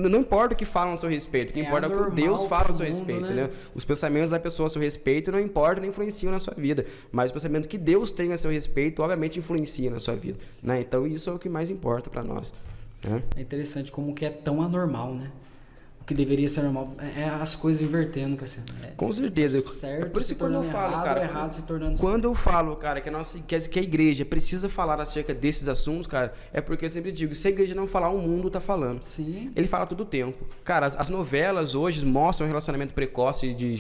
Speaker 2: Não importa o que falam a seu respeito. O que importa é o que Deus fala a seu respeito, né? Entendeu? Os pensamentos da pessoa a seu respeito não importam, nem influenciam na sua vida. Mas o pensamento que Deus tem a seu respeito, obviamente, influencia na sua vida, né? Então, isso é o que mais importa para nós.
Speaker 1: É interessante como que é tão anormal, né? o que deveria ser normal. É as coisas invertendo, Cassiano.
Speaker 2: Com certeza.
Speaker 1: Certo,
Speaker 2: Por isso
Speaker 1: se
Speaker 2: que quando eu
Speaker 1: tornando
Speaker 2: falo,
Speaker 1: errado,
Speaker 2: cara,
Speaker 1: errado se tornando
Speaker 2: quando eu falo, cara, que a igreja precisa falar acerca desses assuntos, cara, é porque eu sempre digo, se a igreja não falar, o mundo tá falando.
Speaker 1: Sim.
Speaker 2: Ele fala todo o tempo. Cara, as novelas hoje mostram relacionamento precoce, de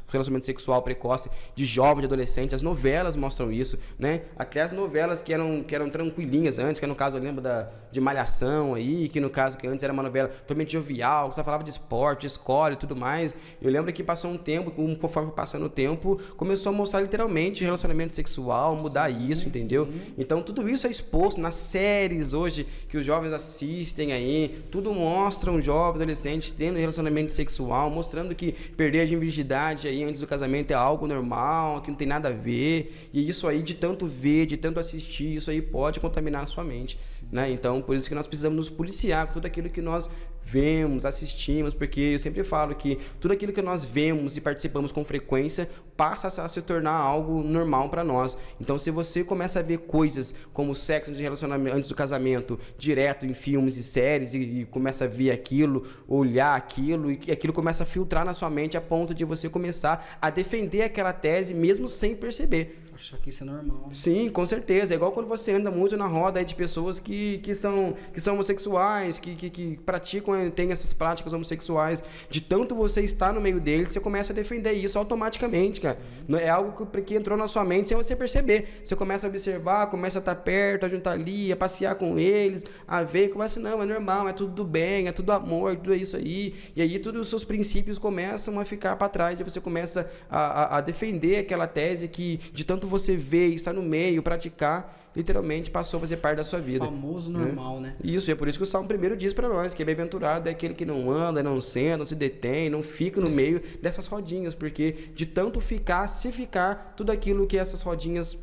Speaker 2: relacionamento sexual precoce de jovem, de adolescente. As novelas mostram isso, né? Até as novelas que eram tranquilinhas antes, que no caso eu lembro de Malhação aí, que no caso que antes era uma novela totalmente jovial, que só falava de esporte, de escola e tudo mais. Eu lembro que passou um tempo, conforme passando o tempo, começou a mostrar literalmente relacionamento sexual, mudar isso, entendeu? Então tudo isso é exposto nas séries hoje que os jovens assistem aí, tudo mostram jovens, adolescentes tendo relacionamento sexual, mostrando que perder a virgindade aí antes do casamento é algo normal, que não tem nada a ver, e isso aí de tanto ver, de tanto assistir, isso aí pode contaminar a sua mente, né? Então, por isso que nós precisamos nos policiar com tudo aquilo que nós vemos, assistimos, porque eu sempre falo que tudo aquilo que nós vemos e participamos com frequência passa a se tornar algo normal para nós. Então, se você começa a ver coisas como sexo de relacionamento antes do casamento, direto em filmes e séries, e começa a ver aquilo, olhar aquilo, e aquilo começa a filtrar na sua mente a ponto de você começar a defender aquela tese mesmo sem perceber.
Speaker 1: Achar que isso é normal.
Speaker 2: Sim, com certeza. É igual quando você anda muito na roda aí de pessoas que são homossexuais, que praticam, têm essas práticas homossexuais. De tanto você estar no meio deles, você começa a defender isso automaticamente, cara. Sim. É algo que entrou na sua mente sem você perceber. Você começa a observar, começa a estar perto, a juntar ali, a passear com eles, a ver, começa, não, é normal, é tudo do bem, é tudo amor, tudo é isso aí. E aí todos os seus princípios começam a ficar para trás e você começa a defender aquela tese que de tanto você ver, estar no meio, praticar, literalmente passou a fazer parte da sua vida.
Speaker 1: O famoso normal, né?
Speaker 2: Isso, é por isso que o Salmo 1 diz para nós que é bem-aventurado é aquele que não anda, não senta, não se detém, não fica no meio dessas rodinhas, porque de tanto ficar, se ficar, tudo aquilo que essas rodinhas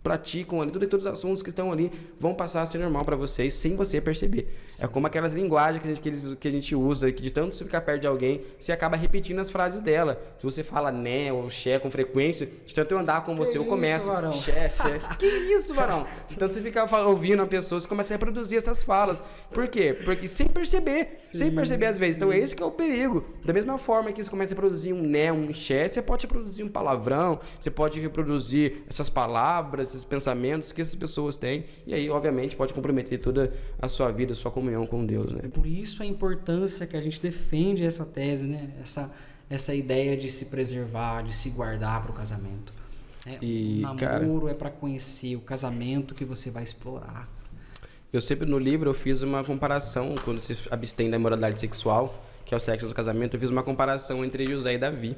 Speaker 2: praticam ali, todos os assuntos que estão ali vão passar a ser normal para vocês sem você perceber. Sim. É como aquelas linguagens que a gente usa, que de tanto você ficar perto de alguém, você acaba repetindo as frases dela. Se você fala né ou xé com frequência, de tanto eu andar com você, eu começo xé. Que isso, varão? De tanto você ficar ouvindo a pessoa, você começa a reproduzir essas falas. Por quê? Porque sem perceber, às vezes. Então esse que é o perigo. Da mesma forma que você começa a produzir um né, um xé, você pode reproduzir um palavrão, você pode reproduzir essas palavras, esses pensamentos que essas pessoas têm, e aí obviamente pode comprometer toda a sua vida, a sua comunhão com Deus, né?
Speaker 1: Por isso a importância que a gente defende essa tese, né? Essa ideia de se preservar, de se guardar para o casamento. O namoro é para conhecer, o casamento que você vai explorar.
Speaker 2: Eu sempre no livro eu fiz uma comparação quando se abstém da imoralidade sexual, que é o sexo no casamento, eu fiz uma comparação entre José e Davi.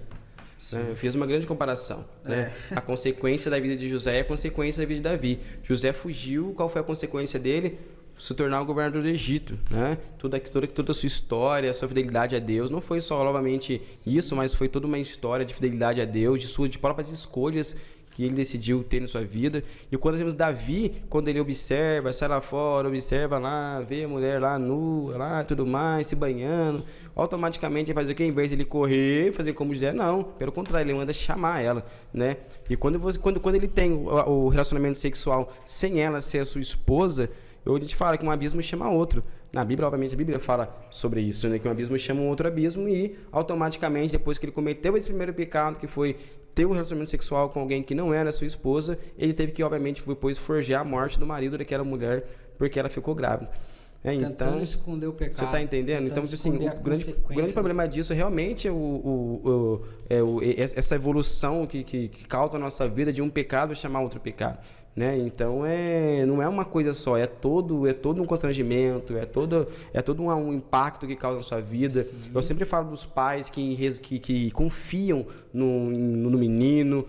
Speaker 2: Eu fiz uma grande comparação, né? A consequência da vida de José é a consequência da vida de Davi. José fugiu, qual foi a consequência dele? Se tornar o governador do Egito, né? Toda a sua história, a sua fidelidade a Deus, não foi só novamente isso, mas foi toda uma história de fidelidade a Deus, de próprias escolhas que ele decidiu ter na sua vida. E quando temos Davi, quando ele observa, sai lá fora, observa lá, vê a mulher lá nua, lá tudo mais, se banhando, automaticamente ele faz o quê? Em vez de ele correr, fazer como José, não, pelo contrário, ele manda chamar ela, né? E quando ele tem o relacionamento sexual sem ela ser a sua esposa, a gente fala que um abismo chama outro. Na Bíblia, obviamente, a Bíblia fala sobre isso, né? Que um abismo chama um outro abismo e, automaticamente, depois que ele cometeu esse primeiro pecado, que foi ter um relacionamento sexual com alguém que não era sua esposa, ele teve que, obviamente, depois forjar a morte do marido daquela mulher porque ela ficou grávida. Então,
Speaker 1: esconder o pecado.
Speaker 2: Você está entendendo? Então, assim, o grande problema disso realmente é essa evolução que causa a nossa vida de um pecado chamar outro pecado. Né? Então não é uma coisa só, é todo um constrangimento, é todo um impacto que causa na sua vida. Sim. Eu sempre falo dos pais que confiam no menino,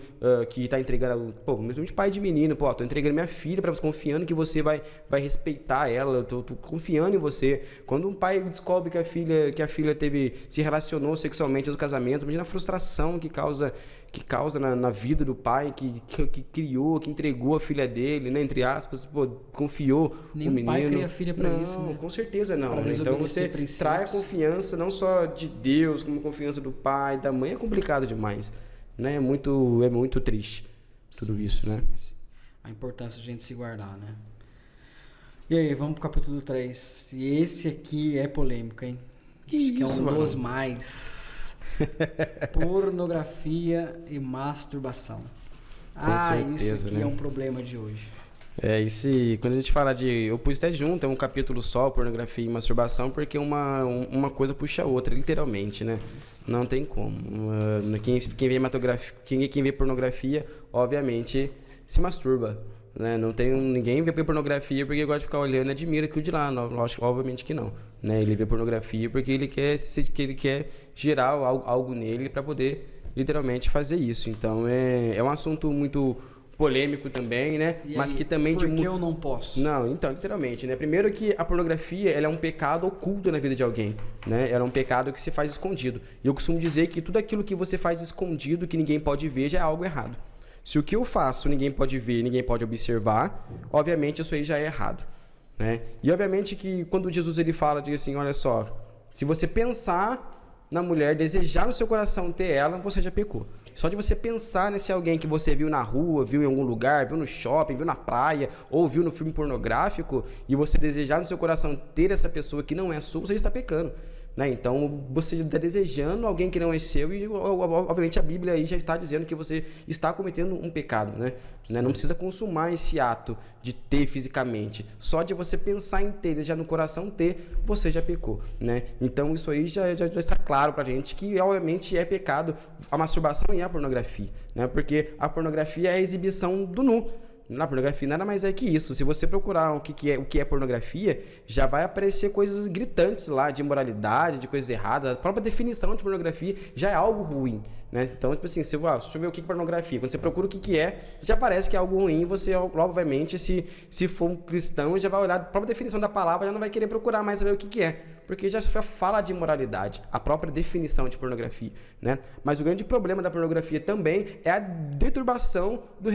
Speaker 2: que está entregando, mesmo de pai de menino, tô entregando minha filha para você, confiando que você vai respeitar ela, eu tô confiando em você. Quando um pai descobre que a filha se relacionou sexualmente no casamento, imagina a frustração que causa na vida do pai que criou, que entregou a filha dele, né, entre aspas, confiou o menino.
Speaker 1: Nem o pai cria filha para isso, né?
Speaker 2: Com certeza não. Então você trai a confiança não só de Deus, como confiança do pai, da mãe, é complicado demais, né? É muito triste tudo isso, né?
Speaker 1: Sim. A importância de a gente se guardar, né? E aí, vamos pro capítulo 3. E esse aqui é polêmico, hein? Acho que é um
Speaker 2: mano?
Speaker 1: dos mais. Pornografia e masturbação.
Speaker 2: certeza,
Speaker 1: isso aqui
Speaker 2: né?
Speaker 1: é um problema de hoje.
Speaker 2: Quando a gente fala eu pus até junto, é um capítulo só, pornografia e masturbação, porque uma coisa puxa a outra, literalmente, né? Não tem como. Quem vê pornografia, obviamente, se masturba, né? Não tem ninguém vê pornografia porque gosta de ficar olhando e admira aquilo de lá, lógico, obviamente que não, né? Ele vê pornografia porque ele quer gerar algo nele para poder, literalmente, fazer isso. Então, é um assunto muito polêmico também, né?
Speaker 1: E
Speaker 2: mas
Speaker 1: aí,
Speaker 2: que também
Speaker 1: por que eu não posso?
Speaker 2: Não, então, literalmente, né? Primeiro que a pornografia, ela é um pecado oculto na vida de alguém, né? Ela é um pecado que se faz escondido. E eu costumo dizer que tudo aquilo que você faz escondido, que ninguém pode ver, já é algo errado. Se o que eu faço ninguém pode ver, ninguém pode observar, obviamente isso aí já é errado, né? E obviamente que quando Jesus ele fala, diz assim, olha só, se você pensar na mulher, desejar no seu coração ter ela, você já pecou. Só de você pensar nesse alguém que você viu na rua, viu em algum lugar, viu no shopping, viu na praia, ou viu no filme pornográfico, e você desejar no seu coração ter essa pessoa que não é sua, você já está pecando, né? Então, você está desejando alguém que não é seu e, obviamente, a Bíblia aí já está dizendo que você está cometendo um pecado, né? Não precisa consumar esse ato de ter fisicamente. Só de você pensar em ter, desejar no coração ter, você já pecou, né? Então, isso aí já está claro pra gente que, obviamente, é pecado a masturbação e a pornografia, né? Porque a pornografia é a exibição do nu. Na pornografia nada mais é que isso. Se você procurar o que é pornografia, já vai aparecer coisas gritantes lá de imoralidade, de coisas erradas. A própria definição de pornografia já é algo ruim, né? Então, tipo assim, deixa eu ver o que é pornografia. Quando você procura o que é, já parece que é algo ruim. Você, obviamente, se for um cristão, já vai olhar a própria definição da palavra, já não vai querer procurar mais saber o que é. Porque já fala de imoralidade, a própria definição de pornografia, né? Mas o grande problema da pornografia também é a deturbação do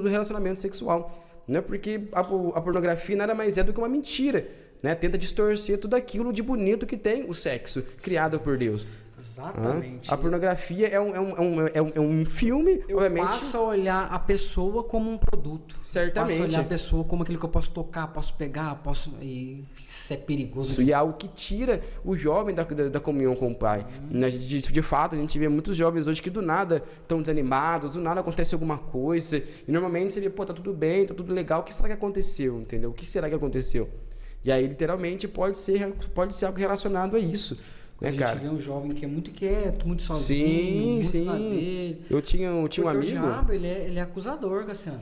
Speaker 2: relacionamento sexual, né? Porque a pornografia nada mais é do que uma mentira, né? Tenta distorcer tudo aquilo de bonito que tem o sexo criado por Deus.
Speaker 1: Exatamente.
Speaker 2: A pornografia é um filme, obviamente.
Speaker 1: Eu passo a olhar a pessoa como um produto.
Speaker 2: Certamente.
Speaker 1: Eu passo a olhar a pessoa como aquilo que eu posso tocar, posso pegar, e isso é perigoso.
Speaker 2: Isso, e é algo que tira o jovem da comunhão com o Pai. De fato, a gente vê muitos jovens hoje que do nada estão desanimados, do nada acontece alguma coisa, e normalmente você vê, pô, tá tudo bem, tá tudo legal, o que será que aconteceu, entendeu? O que será que aconteceu? E aí, literalmente, pode ser algo relacionado a isso.
Speaker 1: A gente vê um jovem que é muito quieto, muito sozinho, muito na dele.
Speaker 2: Eu tinha um amigo...
Speaker 1: o diabo, ele é acusador, Cassiano.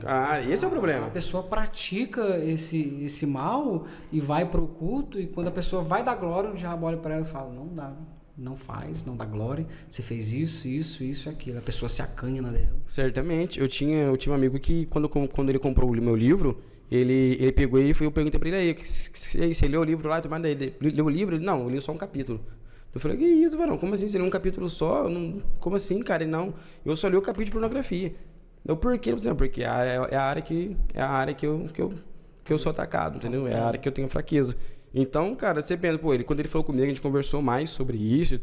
Speaker 2: Esse é o problema.
Speaker 1: A pessoa pratica esse mal e vai pro culto, e quando a pessoa vai dar glória, o diabo olha para ela e fala, não dá, não faz, não dá glória, você fez isso e aquilo. A pessoa se acanha na dela.
Speaker 2: Certamente. Eu tinha um amigo que, quando ele comprou o meu livro, ele pegou e eu perguntei para ele aí, você leu o livro lá? Ele leu o livro? Não, eu li só um capítulo. Eu falei, que isso, varão? Como assim? Você leu um capítulo só? Como assim, cara? E não, eu só li o capítulo de pornografia. Por quê? Porque é a área que eu sou atacado, entendeu? É a área que eu tenho fraqueza. Então, cara, você pensa, quando ele falou comigo, a gente conversou mais sobre isso,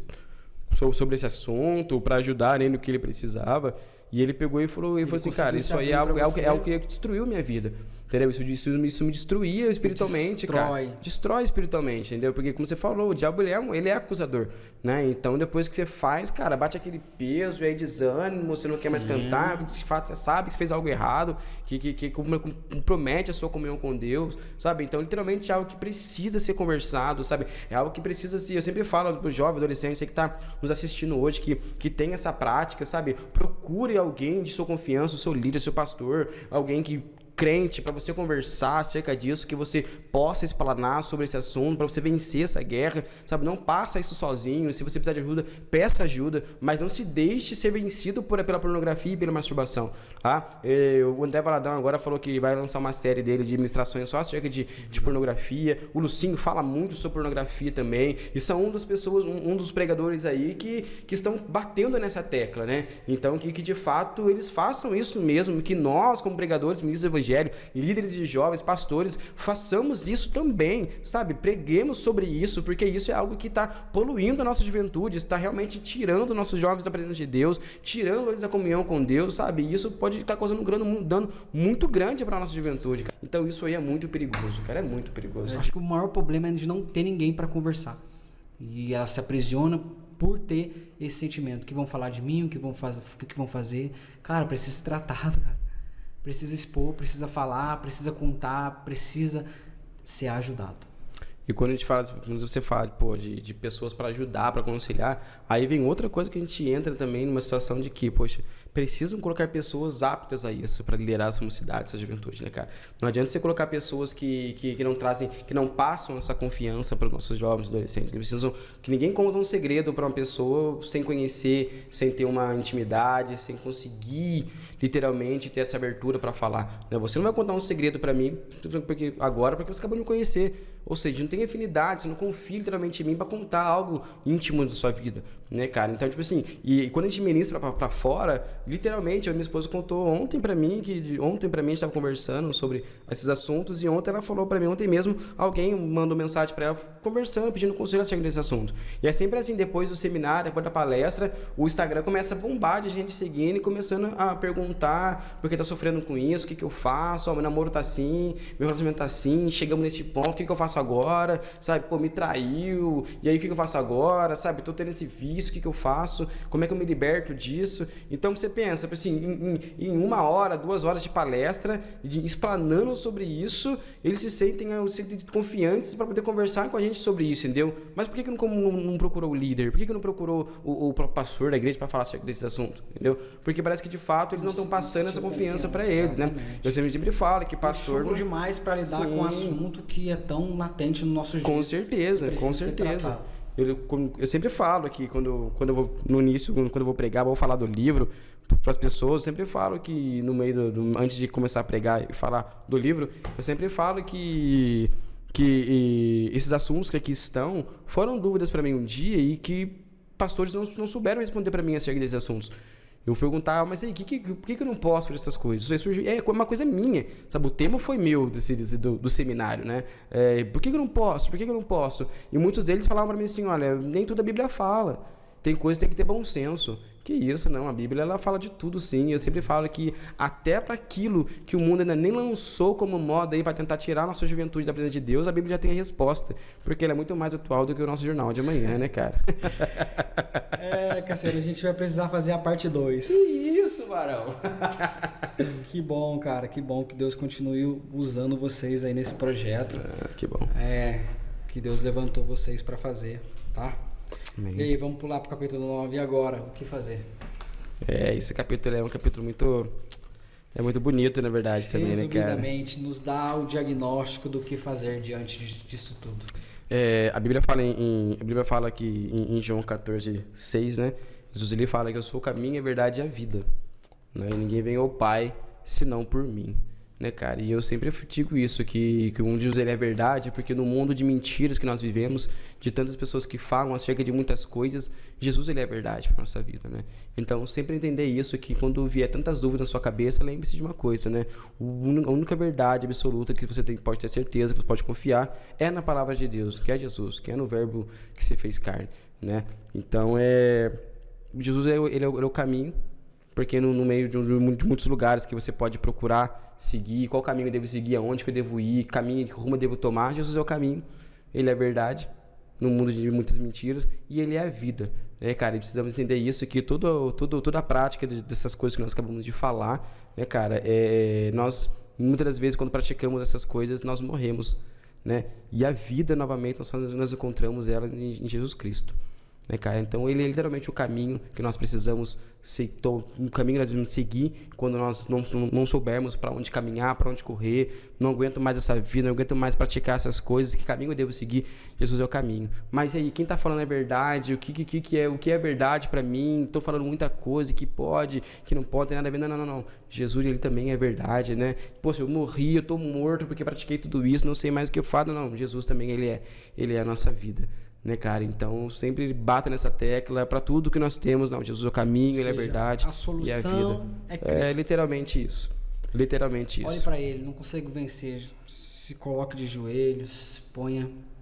Speaker 2: sobre esse assunto, para ajudar ele no que ele precisava. E ele pegou e falou assim, cara, isso aí é algo que destruiu minha vida, entendeu? Isso me destruía espiritualmente, cara. Destrói espiritualmente, entendeu? Porque, como você falou, o diabo, ele é acusador, né? Então, depois que você faz, cara, bate aquele peso, aí desânimo, você não quer mais cantar, de fato, você sabe que você fez algo errado, que compromete a sua comunhão com Deus, sabe? Então, literalmente, é algo que precisa ser conversado, sabe? É algo que precisa ser... Eu sempre falo pro jovem, adolescente, você que tá nos assistindo hoje, que tem essa prática, sabe? Procure alguém de sua confiança, o seu líder, o seu pastor, alguém que crente, para você conversar acerca disso, que você possa explanar sobre esse assunto, para você vencer essa guerra, sabe? Não passa isso sozinho. Se você precisar de ajuda, peça ajuda, mas não se deixe ser vencido pela pornografia e pela masturbação, tá? O André Valadão agora falou que vai lançar uma série dele de ministrações só acerca de pornografia. O Lucinho fala muito sobre pornografia também, e são um dos pregadores aí que estão batendo nessa tecla, né? Então, que de fato eles façam isso mesmo, que nós, como pregadores, ministros do evangelho, líderes de jovens, pastores, façamos isso também, sabe? Preguemos sobre isso, porque isso é algo que está poluindo a nossa juventude, está realmente tirando nossos jovens da presença de Deus, tirando eles da comunhão com Deus, sabe? E isso pode estar causando um dano muito grande para a nossa juventude, cara. Então isso aí é muito perigoso, cara, é muito perigoso.
Speaker 1: Eu acho que o maior problema é de não ter ninguém para conversar. E ela se aprisiona por ter esse sentimento. Que vão falar de mim, o que vão fazer. Cara, precisa ser tratado, cara. Precisa expor, precisa falar, precisa contar, precisa ser ajudado.
Speaker 2: E quando você fala, pô, de pessoas para ajudar, para aconselhar, aí vem outra coisa que a gente entra também numa situação de que, poxa, precisam colocar pessoas aptas a isso, para liderar essa mocidade, essa juventude, né, cara? Não adianta você colocar pessoas que não trazem, que não passam essa confiança para os nossos jovens, adolescentes. Eles precisam que ninguém conta um segredo para uma pessoa sem conhecer, sem ter uma intimidade, sem conseguir literalmente ter essa abertura para falar. Né? Você não vai contar um segredo para mim porque você acabou de me conhecer. Ou seja, não tem afinidade, você não confia literalmente em mim para contar algo íntimo da sua vida, né, cara? Então, tipo assim, e quando a gente ministra pra fora, literalmente, a minha esposa contou ontem pra mim, a gente tava conversando sobre esses assuntos, e ontem ela falou pra mim, ontem mesmo, alguém mandou mensagem pra ela, conversando, pedindo conselho acerca desse assunto. E é sempre assim, depois do seminário, depois da palestra, o Instagram começa a bombar de gente seguindo e começando a perguntar por que tá sofrendo com isso, o que eu faço, meu namoro tá assim, meu relacionamento tá assim, chegamos nesse ponto, o que eu faço agora, sabe, pô, me traiu, e aí o que eu faço agora, sabe, tô tendo esse vício, o que eu faço, como é que eu me liberto disso? Então você pensa, assim, em 1 hora, 2 horas de palestra, explanando sobre isso, eles se sentem confiantes para poder conversar com a gente sobre isso, entendeu? Mas por que não procurou o líder? Por que não procurou o próprio pastor da igreja para falar acerca desse assunto, entendeu? Porque parece que de fato eles não estão passando essa confiança para eles, né? Eu sempre falo que pastor...
Speaker 1: É demais para lidar com um assunto que é tão latente no nosso dia.
Speaker 2: Com certeza. Eu sempre falo aqui, quando eu vou no início, quando eu vou pregar, vou falar do livro para as pessoas, eu sempre falo que no meio antes de começar a pregar e falar do livro, eu sempre falo que esses assuntos que aqui estão foram dúvidas para mim um dia e que pastores não souberam responder para mim acerca desses assuntos. Eu perguntava, mas aí, por que eu não posso fazer essas coisas? É uma coisa minha, sabe? O tema foi meu do seminário, né? Por que eu não posso? Por que eu não posso? E muitos deles falavam para mim assim, olha, nem tudo a Bíblia fala. Tem coisa que tem que ter bom senso. Que isso, não. A Bíblia, ela fala de tudo, sim. Eu sempre falo que até para aquilo que o mundo ainda nem lançou como moda aí para tentar tirar a nossa juventude da presença de Deus, a Bíblia já tem a resposta. Porque ela é muito mais atual do que o nosso jornal de amanhã, né, cara?
Speaker 1: Cassiano, a gente vai precisar fazer a parte 2.
Speaker 2: Que isso, varão?
Speaker 1: Que bom, cara. Que bom que Deus continue usando vocês aí nesse projeto.
Speaker 2: Que bom.
Speaker 1: Que Deus levantou vocês para fazer, tá?
Speaker 2: Amém.
Speaker 1: E aí, vamos pular pro capítulo 9 e agora? O que fazer?
Speaker 2: Esse capítulo é um capítulo muito bonito, na verdade, também, né, cara?
Speaker 1: Resumidamente, nos dá o diagnóstico do que fazer diante disso tudo.
Speaker 2: A Bíblia fala que em João 14:6, né? Jesus ele fala que eu sou o caminho, a verdade e a vida, né? E ninguém vem ao Pai senão por mim. Né, cara? E eu sempre digo isso, que o mundo de Deus ele é verdade, porque no mundo de mentiras que nós vivemos, de tantas pessoas que falam acerca de muitas coisas, Jesus ele é verdade para nossa vida, né? Então, sempre entender isso, que quando vier tantas dúvidas na sua cabeça, lembre-se de uma coisa, né? A única verdade absoluta que você pode ter certeza, que você pode confiar, é na palavra de Deus, que é Jesus, que é no verbo que se fez carne, né? Então, Jesus ele é o caminho, porque no meio de muitos lugares que você pode procurar seguir, qual caminho eu devo seguir, aonde que eu devo ir, caminho, que rumo eu devo tomar, Jesus é o caminho, ele é a verdade, no mundo de muitas mentiras, e ele é a vida, né, cara? E precisamos entender isso, que toda a prática dessas coisas que nós acabamos de falar, né, cara, nós, muitas das vezes, quando praticamos essas coisas, nós morremos, né? E a vida, novamente, nós encontramos elas em Jesus Cristo. Né, cara? Então ele é literalmente o caminho que nós precisamos o caminho que nós devemos seguir quando nós não soubermos para onde caminhar, para onde correr, não aguento mais essa vida, não aguento mais praticar essas coisas, que caminho eu devo seguir? Jesus é o caminho. Mas aí, quem está falando é verdade? O que é verdade para mim? Estou falando muita coisa que pode, que não pode, tem nada a ver. Não. Jesus, ele também é verdade, né? Poxa, eu morri, eu estou morto porque pratiquei tudo isso, não sei mais o que eu faço. Não, Jesus também, ele é a nossa vida. Né, cara? Então, sempre bata nessa tecla para tudo que nós temos. Não, Jesus é o caminho, ele é a verdade
Speaker 1: a solução
Speaker 2: e a vida.
Speaker 1: É Cristo.
Speaker 2: É literalmente isso.
Speaker 1: Olhe para ele, não consegue vencer. Se coloque de joelhos,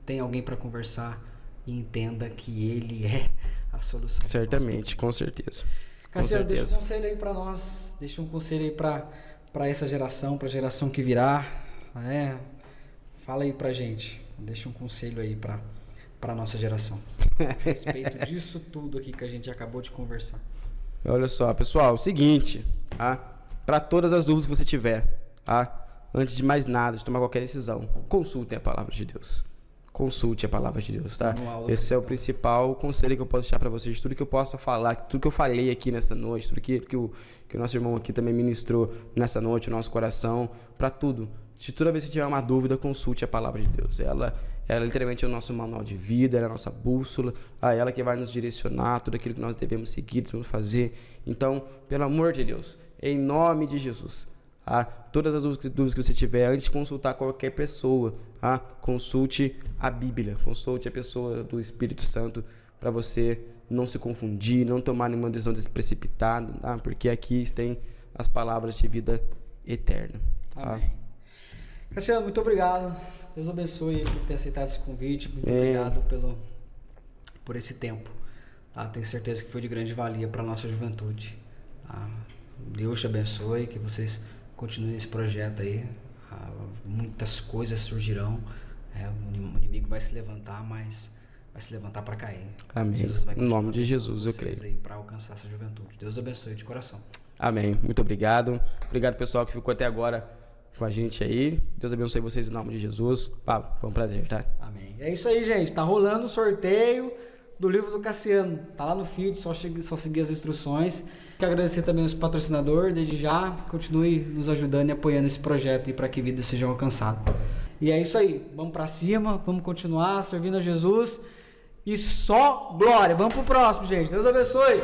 Speaker 1: tenha alguém para conversar e entenda que ele é a solução.
Speaker 2: Certamente, com certeza.
Speaker 1: Cassiano, deixa um conselho aí para nós. Deixa um conselho aí para essa geração, para a geração que virá. Fala aí pra gente. Deixa um conselho aí para a nossa geração. a respeito disso tudo aqui que a gente acabou de conversar.
Speaker 2: Olha só, pessoal, seguinte, tá? Para todas as dúvidas que você tiver, tá? Antes de mais nada, de tomar qualquer decisão, consultem a palavra de Deus. Consulte a palavra de Deus, tá? Esse é o principal conselho que eu posso deixar para vocês. Tudo que eu possa falar, tudo que eu falei aqui nessa noite, tudo que o nosso irmão aqui também ministrou nessa noite, o nosso coração, para tudo. Se toda vez que tiver uma dúvida, consulte a palavra de Deus. Ela literalmente é o nosso manual de vida, ela é a nossa bússola, ela que vai nos direcionar, tudo aquilo que nós devemos seguir, devemos fazer. Então, pelo amor de Deus, em nome de Jesus, todas as dúvidas que você tiver, antes de consultar qualquer pessoa, consulte a Bíblia, consulte a pessoa do Espírito Santo, para você não se confundir, não tomar nenhuma decisão desprecipitada, porque aqui tem as palavras de vida eterna.
Speaker 1: Amém. Cassiano, muito obrigado. Deus abençoe por ter aceitado esse convite. Muito obrigado por esse tempo. Tenho certeza que foi de grande valia para a nossa juventude. Deus te abençoe, que vocês continuem nesse projeto aí. Muitas coisas surgirão. O inimigo vai se levantar, mas vai se levantar para cair.
Speaker 2: Amém. Em nome de Jesus, eu creio.
Speaker 1: Para alcançar essa juventude. Deus abençoe de coração.
Speaker 2: Amém. Muito obrigado. Obrigado, pessoal, que ficou até agora com a gente aí. Deus abençoe vocês em nome de Jesus. Foi um prazer, tá?
Speaker 1: Amém. É isso aí, gente. Tá rolando o sorteio do livro do Cassiano. Tá lá no feed, só seguir as instruções. Quero agradecer também aos patrocinadores, desde já. Continue nos ajudando e apoiando esse projeto aí para que vidas sejam alcançadas. E é isso aí. Vamos para cima, vamos continuar servindo a Jesus. E só glória. Vamos pro próximo, gente. Deus abençoe.